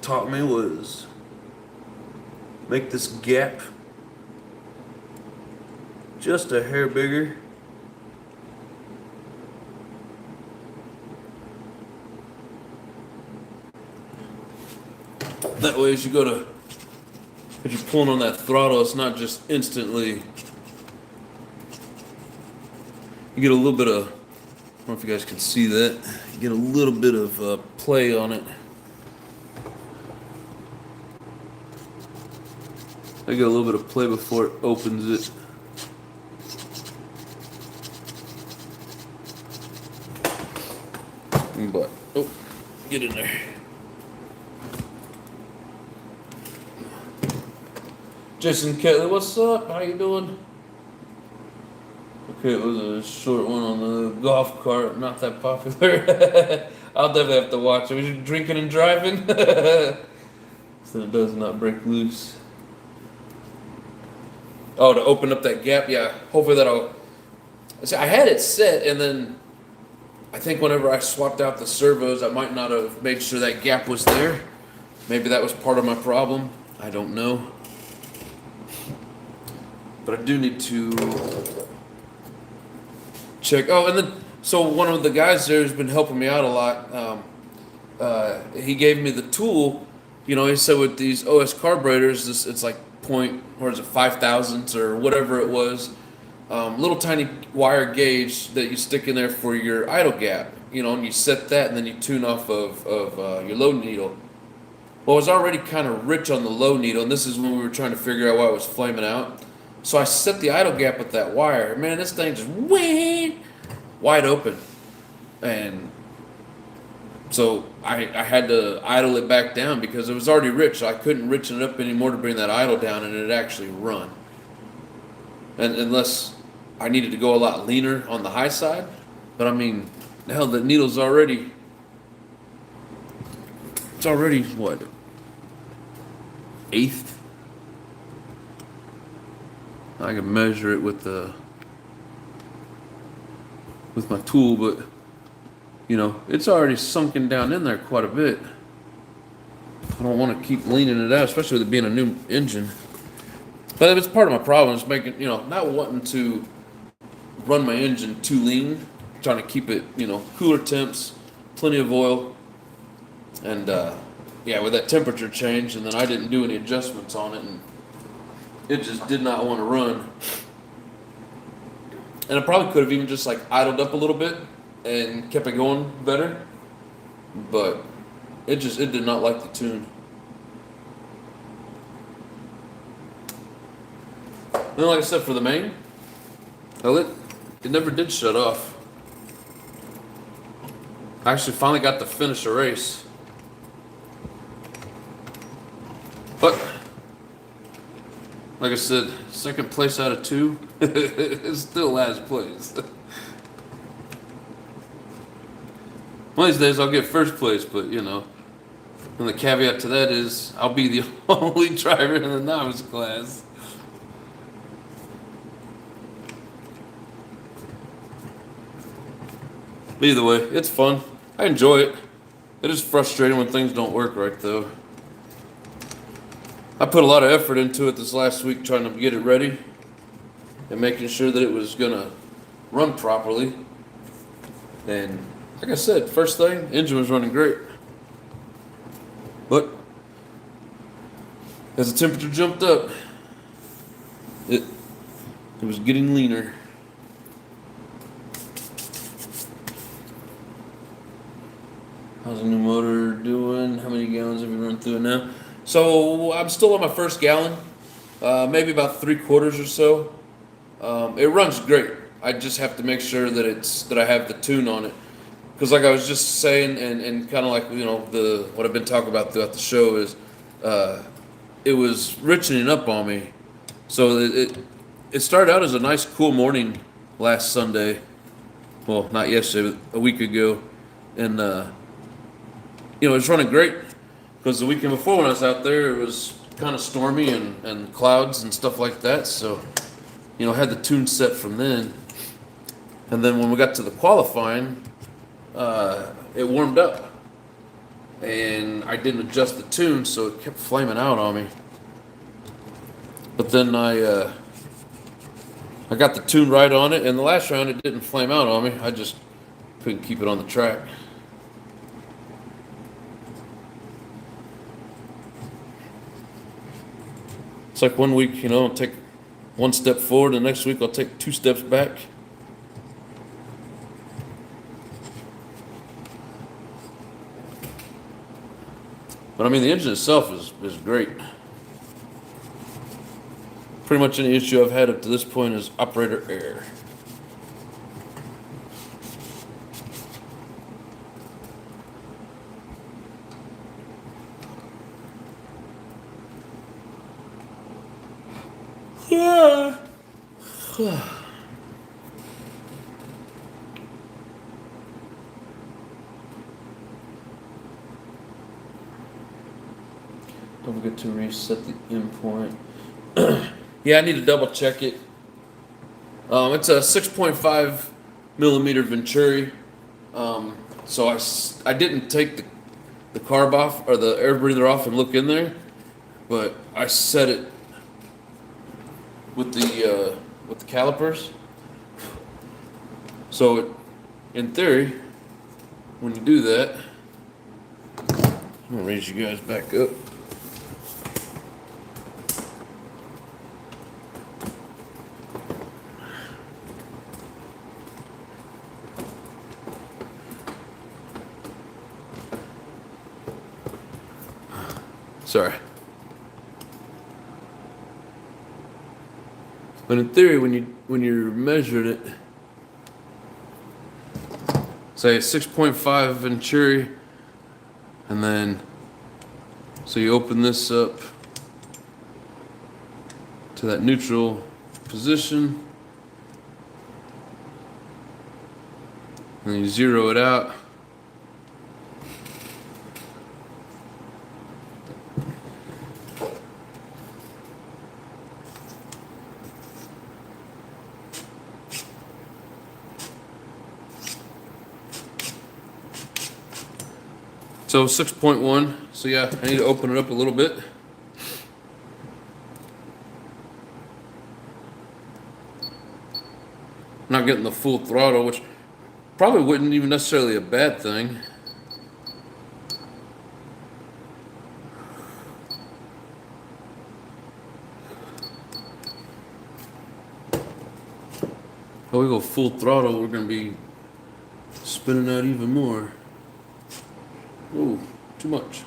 taught me was make this gap just a hair bigger. That way as you you're pulling on that throttle, it's not just instantly. You get a little bit of, I don't know if you guys can see that, you get a little bit of play on it. I get a little bit of play before it opens it. But, oh, get in there. Jason Kelly, what's up? How you doing? Okay, it was a short one on the golf cart, not that popular. I'll definitely have to watch it. Was you drinking and driving? So it does not break loose. Oh, to open up that gap? Yeah, hopefully that'll... See, I had it set, and then I think whenever I swapped out the servos, I might not have made sure that gap was there. Maybe that was part of my problem. I don't know. But I do need to check. Oh, and then, so one of the guys there has been helping me out a lot. He gave me the tool. You know, he said with these OS carburetors, it's like or is it 5,000ths or whatever it was. Little tiny wire gauge that you stick in there for your idle gap. You know, and you set that, and then you tune off of your low needle. Well, I was already kind of rich on the low needle, and this is when we were trying to figure out why it was flaming out. So I set the idle gap with that wire. Man, this thing just wide open. And so I had to idle it back down because it was already rich. So I couldn't richen it up anymore to bring that idle down and it actually run. And unless I needed to go a lot leaner on the high side. But I mean, hell, the needle's already... It's already, what? 1/8? I can measure it with my tool, but you know, it's already sunken down in there quite a bit. I don't want to keep leaning it out, especially with it being a new engine. But it's part of my problem, is making, you know, not wanting to run my engine too lean, trying to keep it, you know, cooler temps, plenty of oil, and yeah, with that temperature change, and then I didn't do any adjustments on it, and it just did not want to run. And I probably could have even just like idled up a little bit and kept it going better, but it did not like the tune. And then, like I said, for the main, it never did shut off. I actually finally got to finish a race. But, like I said, second place out of 2 is still last place. One of these days I'll get first place, but you know, and the caveat to that is I'll be the only driver in the novice class. But either way, it's fun. I enjoy it. It is frustrating when things don't work right, though. I put a lot of effort into it this last week trying to get it ready and making sure that it was going to run properly. And like I said, first thing, engine was running great. But as the temperature jumped up, it was getting leaner. How's the new motor doing? How many gallons have we run through it now? So I'm still on my first gallon, maybe about 3/4 or so. It runs great. I just have to make sure that I have the tune on it, because like I was just saying, and kind of like, you know, what I've been talking about throughout the show is, it was richening up on me. So it started out as a nice cool morning last Sunday. Well, not yesterday, but a week ago, and you know, it was running great, because the weekend before when I was out there, it was kind of stormy and clouds and stuff like that. So, you know, I had the tune set from then. And then when we got to the qualifying, it warmed up. And I didn't adjust the tune, so it kept flaming out on me. But then I got the tune right on it, and the last round it didn't flame out on me. I just couldn't keep it on the track. It's like one week, you know, I'll take one step forward, the next week I'll take 2 steps back. But I mean, the engine itself is great. Pretty much any issue I've had up to this point is operator error. Yeah. Don't forget to reset the endpoint. Yeah, I need to double check it. It's a 6.5 millimeter Venturi. So I didn't take the carb off or the air breather off and look in there, but I set it with the calipers. So in theory, when you do that, I'm gonna raise you guys back up. Sorry. But in theory, when you're measuring it, say 6.5 Venturi, and then so you open this up to that neutral position, and then you zero it out. So 6.1, so yeah, I need to open it up a little bit. Not getting the full throttle, which probably wouldn't even necessarily a bad thing. Oh, we go full throttle, we're gonna be spinning out even more. Ooh, too much.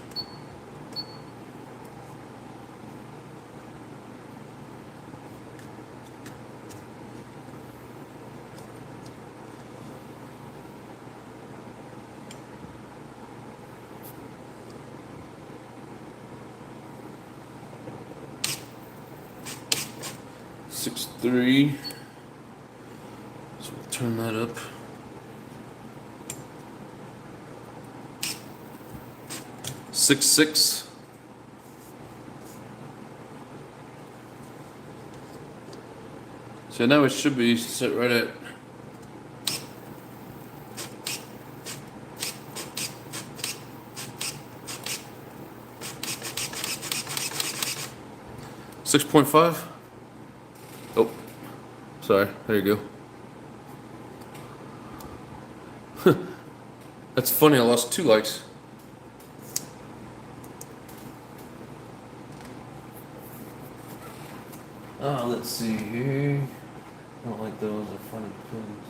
Six three. So we'll turn that up. 6.6. So now it should be set right at 6.5. Oh, sorry. There you go. That's funny. I lost 2 likes. Let's see here. I don't like those. They're funny pins.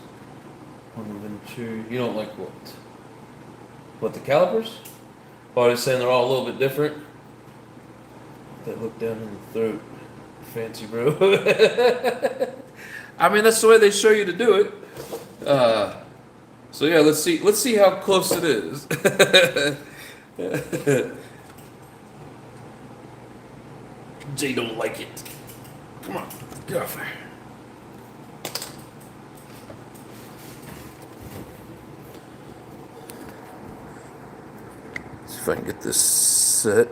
On the Venturi. You don't like what? What, the calipers? Oh, I was saying they're all a little bit different. That look down in the throat. Fancy, bro. I mean, that's the way they show you to do it. So yeah, let's see how close it is. Jay don't like it. Come on, get off there. See if I can get this set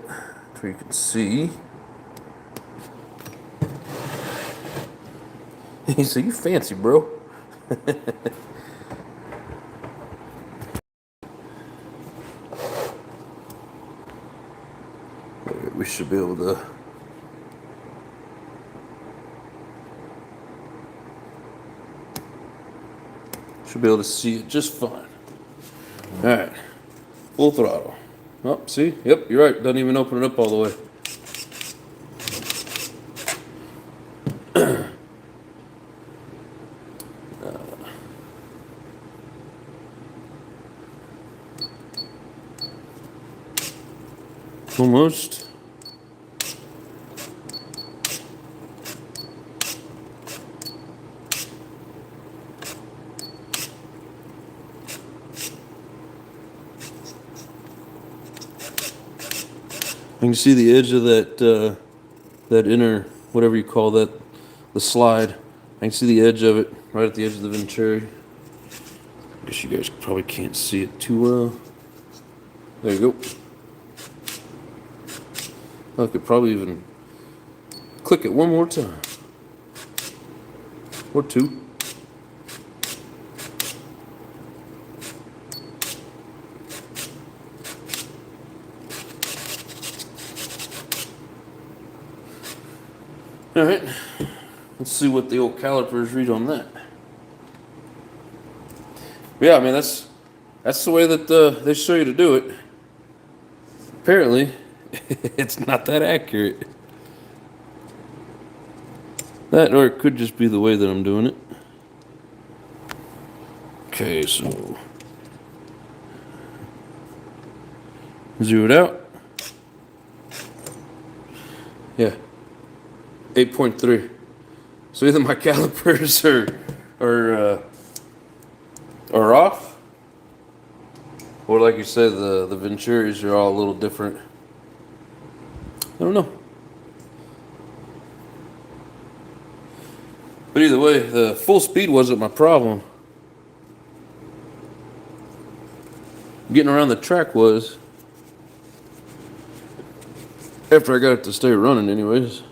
so you can see. He said, "You fancy, bro." We should be able to. Should be able to see it just fine. All right, full throttle. Oh, see? Yep, you're right. Doesn't even open it up all the way. Almost. You can see the edge of that inner, whatever you call that, the slide. I can see the edge of it right at the edge of the Venturi. I guess you guys probably can't see it too well. There you go. I could probably even click it one more time. Or 2. All right, let's see what the old calipers read on that. Yeah, I mean that's the way that they show you to do it. Apparently, it's not that accurate. That, or it could just be the way that I'm doing it. Okay, so zero it out. Yeah. 8.3. So either my calipers are off, or like you said, the Venturis are all a little different. I don't know. But either way, the full speed wasn't my problem. Getting around the track was. After I got it to stay running anyways.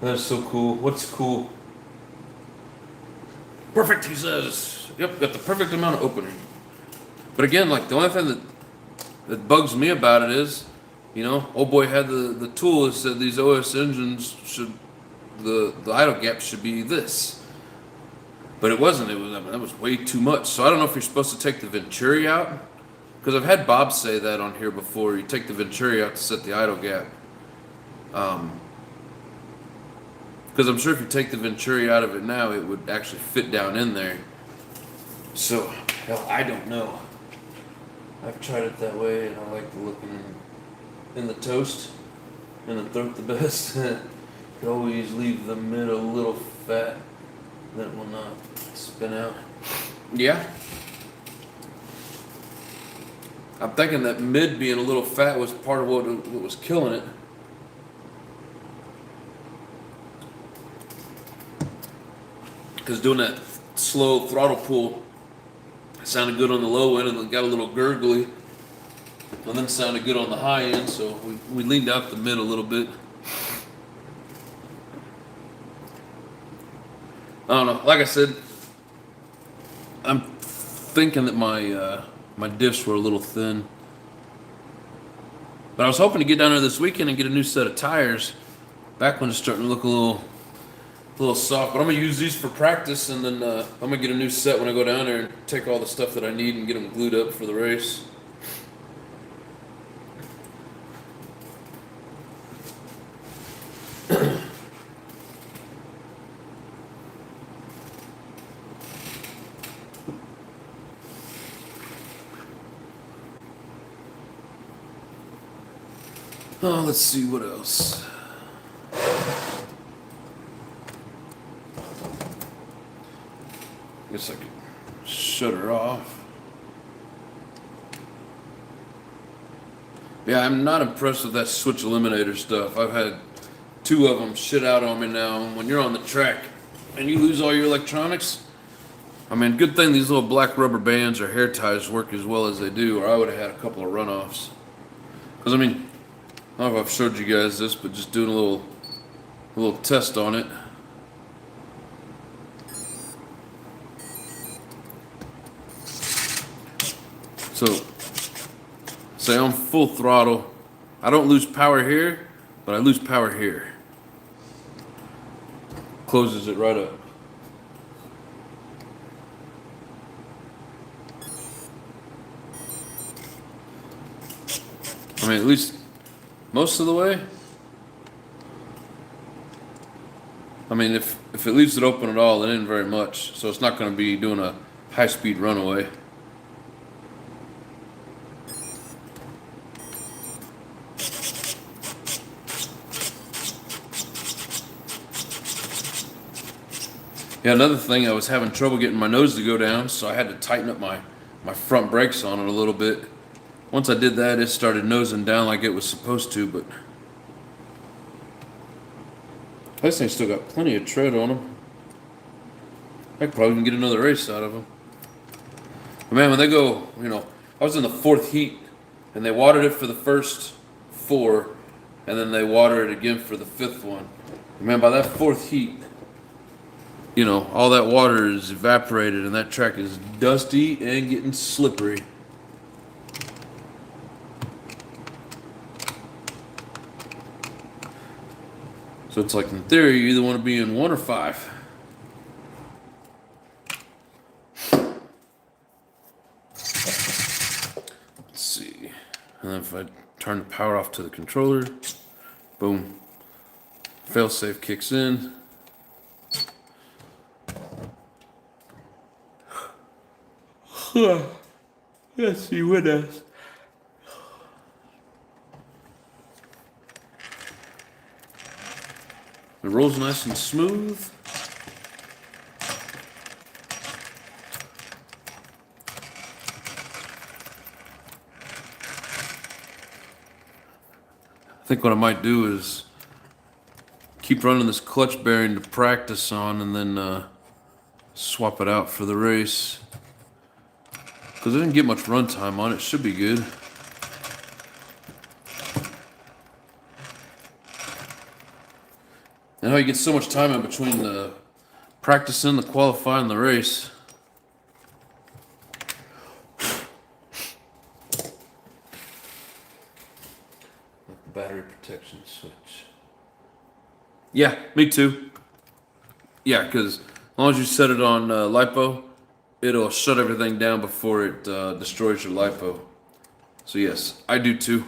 That's so cool. What's cool? Perfect, he says. Yep, got the perfect amount of opening. But again, like the only thing that bugs me about it is, old boy had the tool that said these OS engines should, the idle gap should be this. But it wasn't. That was way too much. So I don't know if you're supposed to take the Venturi out. Because I've had Bob say that on here before. You take the Venturi out to set the idle gap. Because I'm sure if you take the Venturi out of it now, it would actually fit down in there. So, hell, I don't know. I've tried it that way, and I like the look in the toast and the throat the best. You always leave the mid a little fat, then it will not spin out. Yeah. I'm thinking that mid being a little fat was part of what was killing it. Because doing that slow throttle pull sounded good on the low end and it got a little gurgly, and then sounded good on the high end, so we leaned out the mid a little bit. I don't know. Like I said, I'm thinking that my diffs were a little thin. But I was hoping to get down there this weekend and get a new set of tires. Back when it's starting to look a little soft. But I'm going to use these for practice, and then I'm going to get a new set when I go down there and take all the stuff that I need and get them glued up for the race. Oh, let's see what else. Guess I could shut her off. Yeah, I'm not impressed with that switch eliminator stuff. I've had 2 of them shit out on me now. When you're on the track and you lose all your electronics, I mean, good thing these little black rubber bands or hair ties work as well as they do, or I would have had a couple of runoffs. Because, I mean, I don't know if I've showed you guys this, but just doing a little test on it. So, say on full throttle, I don't lose power here, but I lose power here. Closes it right up. I mean, at least most of the way. I mean, if it leaves it open at all, it isn't very much. So it's not going to be doing a high-speed runaway. Yeah, another thing, I was having trouble getting my nose to go down, so I had to tighten up my front brakes on it a little bit. Once I did that, it started nosing down like it was supposed to, but this thing's still got plenty of tread on them. I could probably even get another race out of them. But man, when they go, I was in the 4th heat, and they watered it for the first 4, and then they watered it again for the 5th one. And man, by that 4th heat, all that water is evaporated, and that track is dusty and getting slippery. So it's like, in theory, you either want to be in 1 or 5. Let's see. And then if I turn the power off to the controller, boom. Failsafe kicks in. Let's see what else. It rolls nice and smooth. I think what I might do is keep running this clutch bearing to practice on, and then swap it out for the race. Because I didn't get much run time on it. Should be good. And how you get so much time in between the practicing, the qualifying, the race. Battery protection switch. Yeah, me too. Yeah, because as long as you set it on LiPo, it'll shut everything down before it destroys your LiPo. So yes, I do too.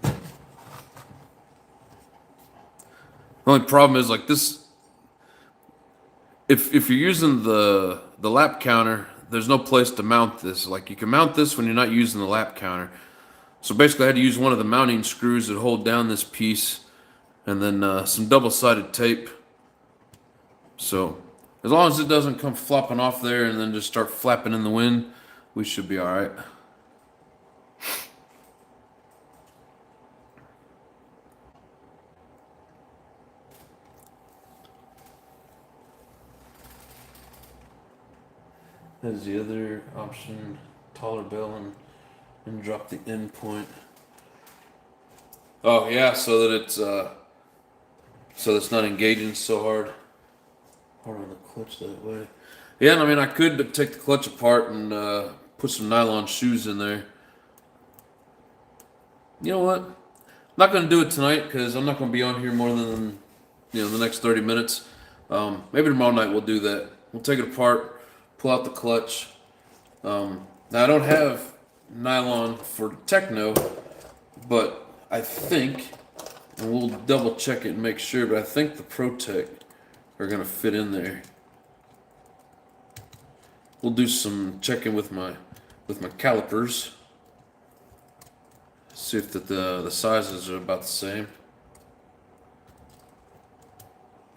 The only problem is like this. If you're using the lap counter, there's no place to mount this. Like you can mount this when you're not using the lap counter. So basically, I had to use one of the mounting screws that hold down this piece, and then some double-sided tape. So as long as it doesn't come flopping off there and then just start flapping in the wind, we should be all right. There's the other option, taller bell and drop the end point. Oh yeah, so that it's not engaging so hard. Hard on the clutch that way. Yeah, I mean I could take the clutch apart and put some nylon shoes in there. You know what? I'm not gonna do it tonight because I'm not gonna be on here more than the next 30 minutes. Maybe tomorrow night we'll do that. We'll take it apart, pull out the clutch. Now I don't have nylon for Techno, but I think, and we'll double check it and make sure, but I think the ProTech are gonna fit in there. We'll do some checking with my calipers. See if the sizes are about the same.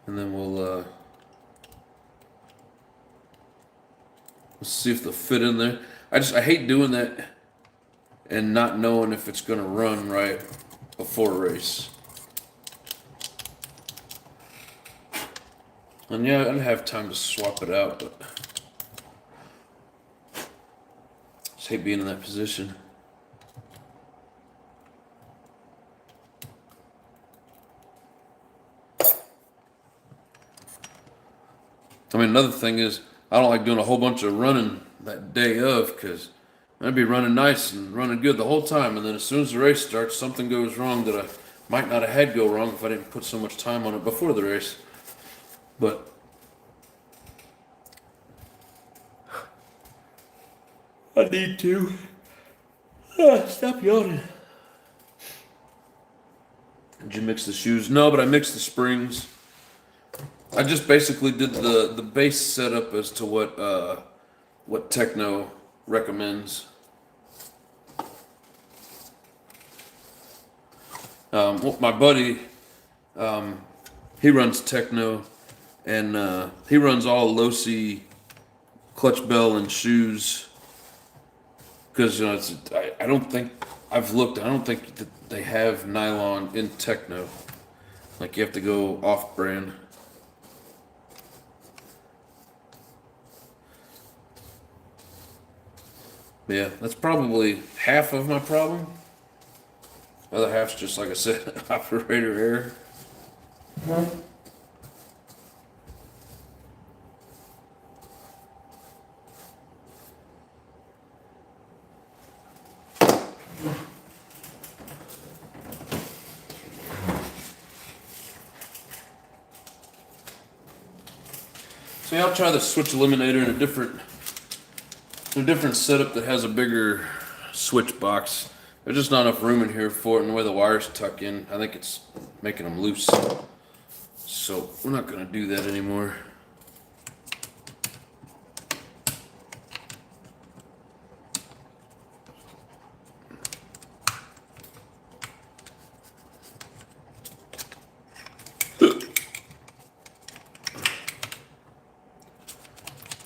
And then we'll see if they'll fit in there. I hate doing that and not knowing if it's gonna run right before a race. And yeah, I'd have time to swap it out, but just hate being in that position. I mean, another thing is, I don't like doing a whole bunch of running that day of, because I'd be running nice and running good the whole time, and then as soon as the race starts, something goes wrong that I might not have had go wrong if I didn't put so much time on it before the race. But I need to. Stop yawning. Did you mix the shoes? No, but I mixed the springs. I just basically did the base setup as to what Techno recommends. My buddy, he runs Techno, and he runs all Losi clutch bell and shoes. Because I don't think I've looked. I don't think that they have nylon in Techno. Like you have to go off-brand. Yeah, that's probably half of my problem. The other half's just, like I said, operator error. So yeah, I'll try the switch eliminator in a different setup that has a bigger switch box. There's just not enough room in here for it, and the way the wires tuck in, I think it's making them loose. So we're not going to do that anymore.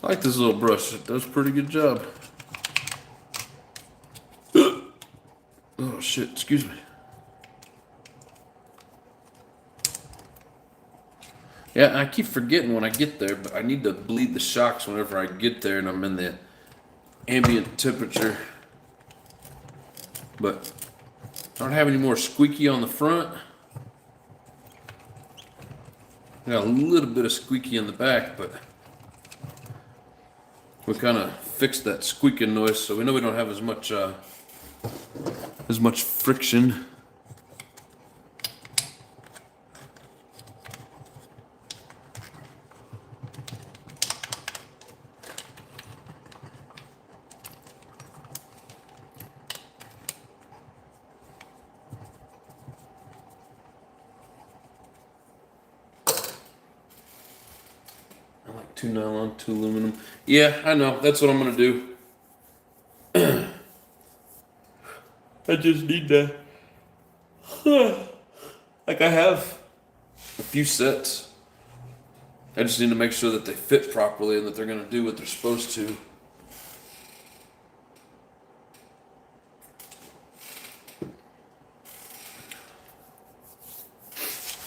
I like this little brush. It does a pretty good job. Oh shit, excuse me. Yeah, I keep forgetting when I get there, but I need to bleed the shocks whenever I get there and I'm in the ambient temperature. But I don't have any more squeaky on the front. Got a little bit of squeaky in the back, but we kind of fixed that squeaking noise, so we know we don't have as much friction. I like 2 nylon, 2 aluminum. Yeah, I know. That's what I'm gonna do. I just need to. Like I have a few sets. I just need to make sure that they fit properly and that they're gonna do what they're supposed to.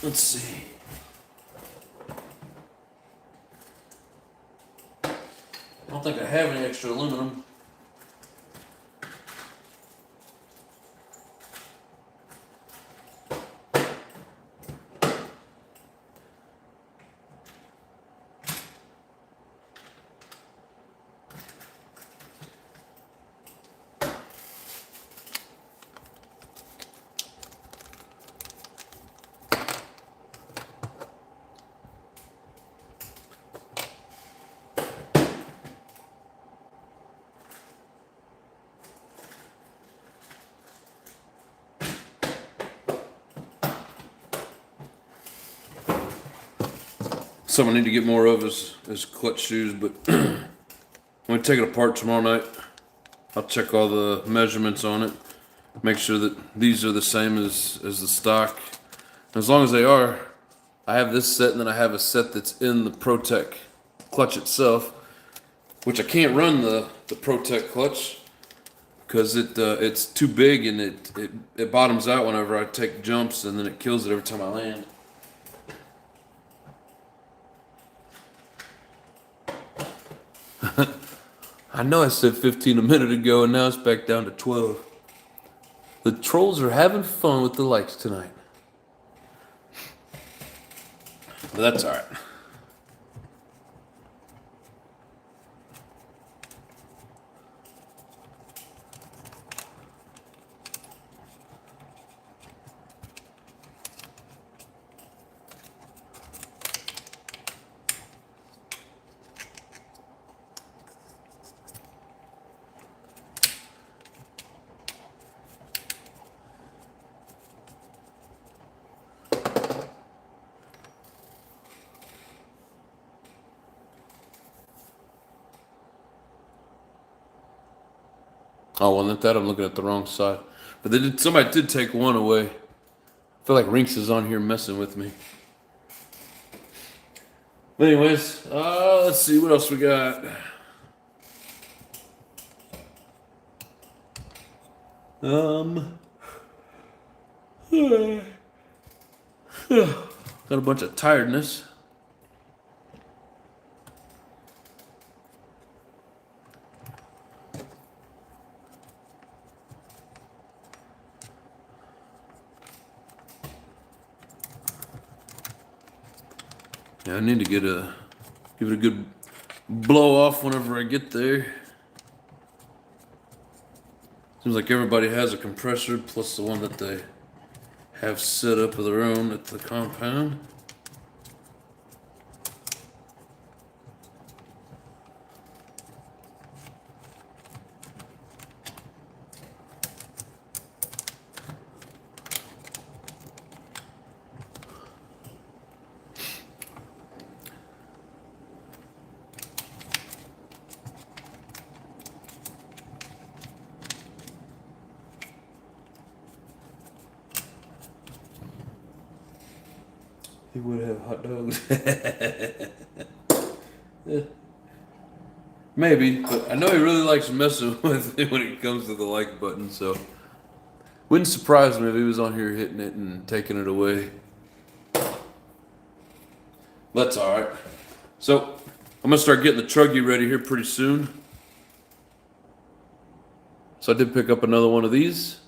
Let's see. I don't think I have any extra aluminum. Something I need to get more of is clutch shoes, but when we take it apart tomorrow night, I'll check all the measurements on it, make sure that these are the same as the stock. And as long as they are, I have this set and then I have a set that's in the ProTech clutch itself, which I can't run the ProTech clutch because it's too big and it bottoms out whenever I take jumps, and then it kills it every time I land. I know I said 15 a minute ago, and now it's back down to 12. The trolls are having fun with the likes tonight. But that's alright. Oh, well, at that I'm looking at the wrong side. But somebody did take one away. I feel like Rinks is on here messing with me. But anyways, let's see what else we got. Got a bunch of tiredness. Yeah, I need to give it a good blow off whenever I get there. Seems like everybody has a compressor plus the one that they have set up of their own at the compound. He would have hot dogs. Yeah. Maybe, but I know he really likes messing with me when it comes to the like button, so wouldn't surprise me if he was on here hitting it and taking it away. That's alright. So, I'm going to start getting the truggy ready here pretty soon. So I did pick up another one of these.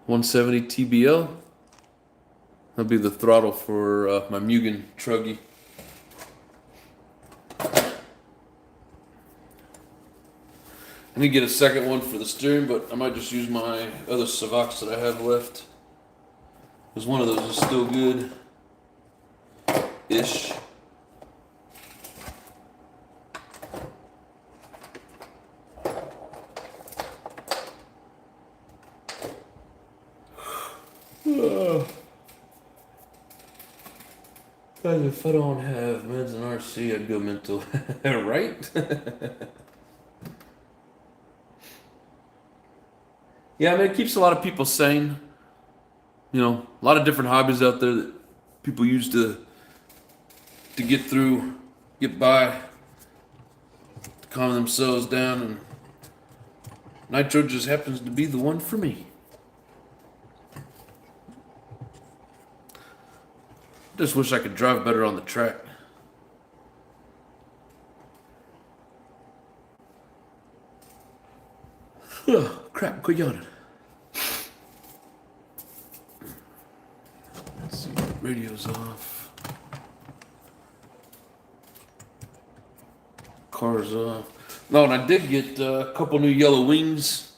170 TBL. That'll be the throttle for my Mugen truggy. I need to get a second one for the steering, but I might just use my other Savox that I have left. Because one of those is still good-ish. If I don't have meds and RC, I'd go mental. Right? Yeah, I mean, it keeps a lot of people sane. You know, a lot of different hobbies out there that people use to get through, get by, to calm themselves down, and nitro just happens to be the one for me. Just wish I could drive better on the track. Oh, crap, quit yawning. Let's see, radio's off. Car's off. No, and I did get a couple new yellow wings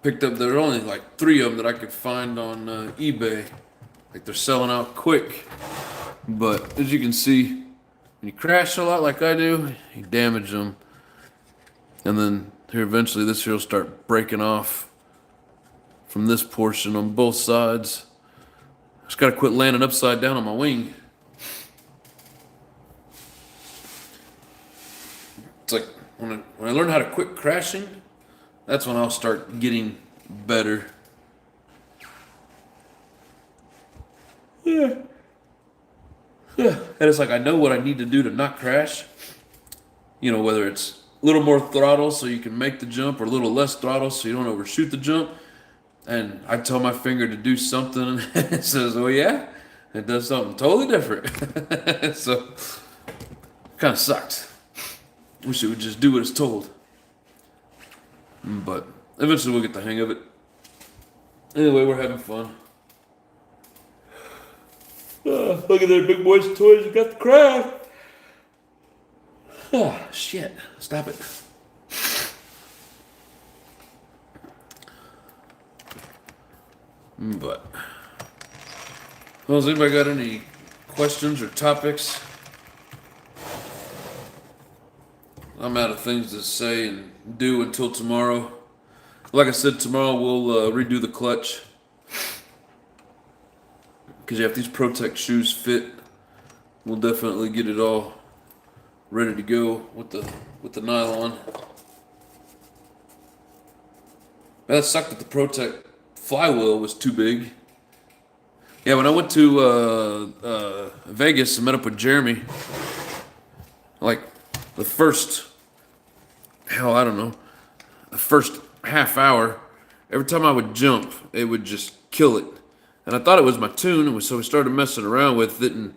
picked up. There are only like 3 of them that I could find on eBay. Like they're selling out quick. But as you can see, when you crash a lot like I do, you damage them. And then here eventually this here will start breaking off from this portion on both sides. Just gotta quit landing upside down on my wing. It's like when I learn how to quit crashing, that's when I'll start getting better. Yeah. And it's like I know what I need to do to not crash. You know, whether it's a little more throttle so you can make the jump or a little less throttle so you don't overshoot the jump. And I tell my finger to do something and it says, oh yeah? It does something totally different. So, kind of sucks. Wish it would just do what it's told. But eventually we'll get the hang of it. Anyway, we're having fun. Look at that big boy's toys. You got the craft. Oh, shit. Stop it. But, well, has anybody got any questions or topics? I'm out of things to say and do until tomorrow. Like I said, tomorrow we'll redo the clutch. Because if these Protect shoes fit, we'll definitely get it all ready to go with the nylon. That sucked that the Protect flywheel was too big. Yeah, when I went to Vegas and met up with Jeremy, like the first half hour, every time I would jump, it would just kill it. And I thought it was my tune, and so we started messing around with it, and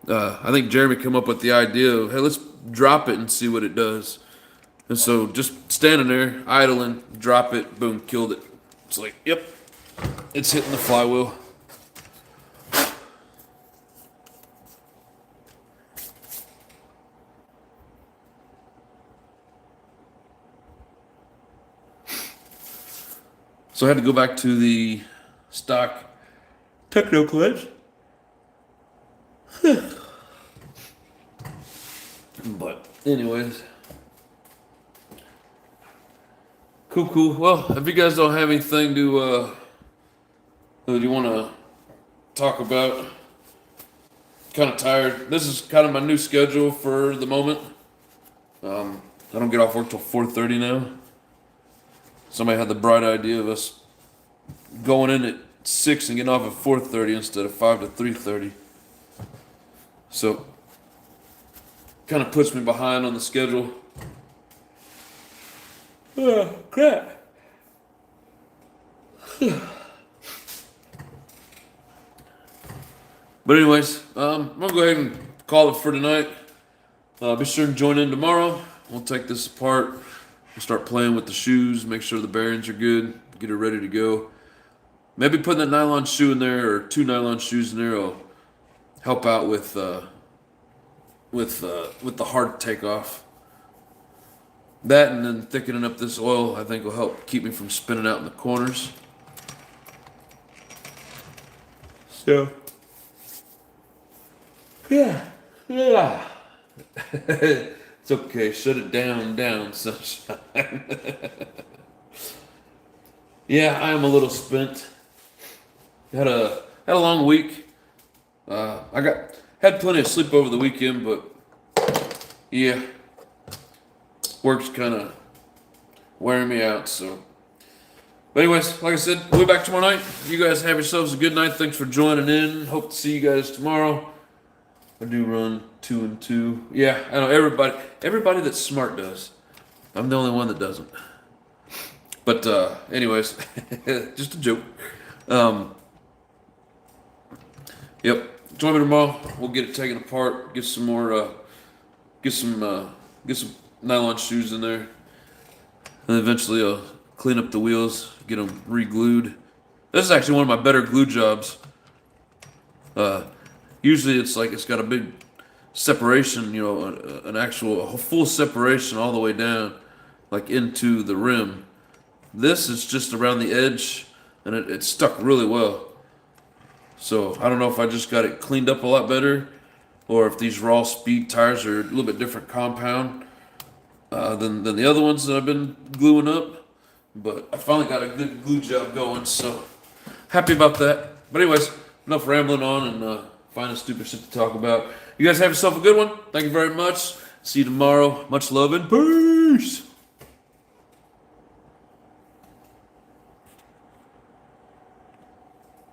I think Jeremy came up with the idea of, hey, let's drop it and see what it does. And so just standing there, idling, drop it, boom, killed it. It's like, yep, it's hitting the flywheel. So I had to go back to the stock Techno clutch. But anyways, cool. Well, if you guys don't have anything to that you want to talk about, kind of tired. This is kind of my new schedule for the moment. I don't get off work till 4:30 now. Somebody had the bright idea of us going in at 6 and getting off at 4:30 instead of 5 to 3:30. So, kind of puts me behind on the schedule. Oh, crap. But anyways, I'm going to go ahead and call it for tonight. Be sure to join in tomorrow. We'll take this apart. We'll start playing with the shoes, make sure the bearings are good, get it ready to go. maybe putting that nylon shoe in there or 2 nylon shoes in there will help out with the hard takeoff. That and then thickening up this oil, I think, will help keep me from spinning out in the corners. So, yeah. It's okay. Shut it down, sunshine. Yeah, I am a little spent. Had a long week. Had plenty of sleep over the weekend, but yeah, work's kind of wearing me out. So, but anyways, like I said, we'll be back tomorrow night. You guys have yourselves a good night. Thanks for joining in. Hope to see you guys tomorrow. I do run 2 and 2. Yeah, I know everybody that's smart does. I'm the only one that doesn't. But anyways, just a joke. Yep. Join me tomorrow. We'll get it taken apart. Get some more. Get some nylon shoes in there, and eventually I'll clean up the wheels, get them re-glued. This is actually one of my better glue jobs. Usually it's like it's got a big separation, a full separation all the way down, like into the rim. This is just around the edge, and it stuck really well. So I don't know if I just got it cleaned up a lot better, or if these raw speed tires are a little bit different compound than the other ones that I've been gluing up. But I finally got a good glue job going, so happy about that. But anyways, enough rambling on and finding stupid shit to talk about. You guys have yourself a good one. Thank you very much. See you tomorrow. Much love and peace.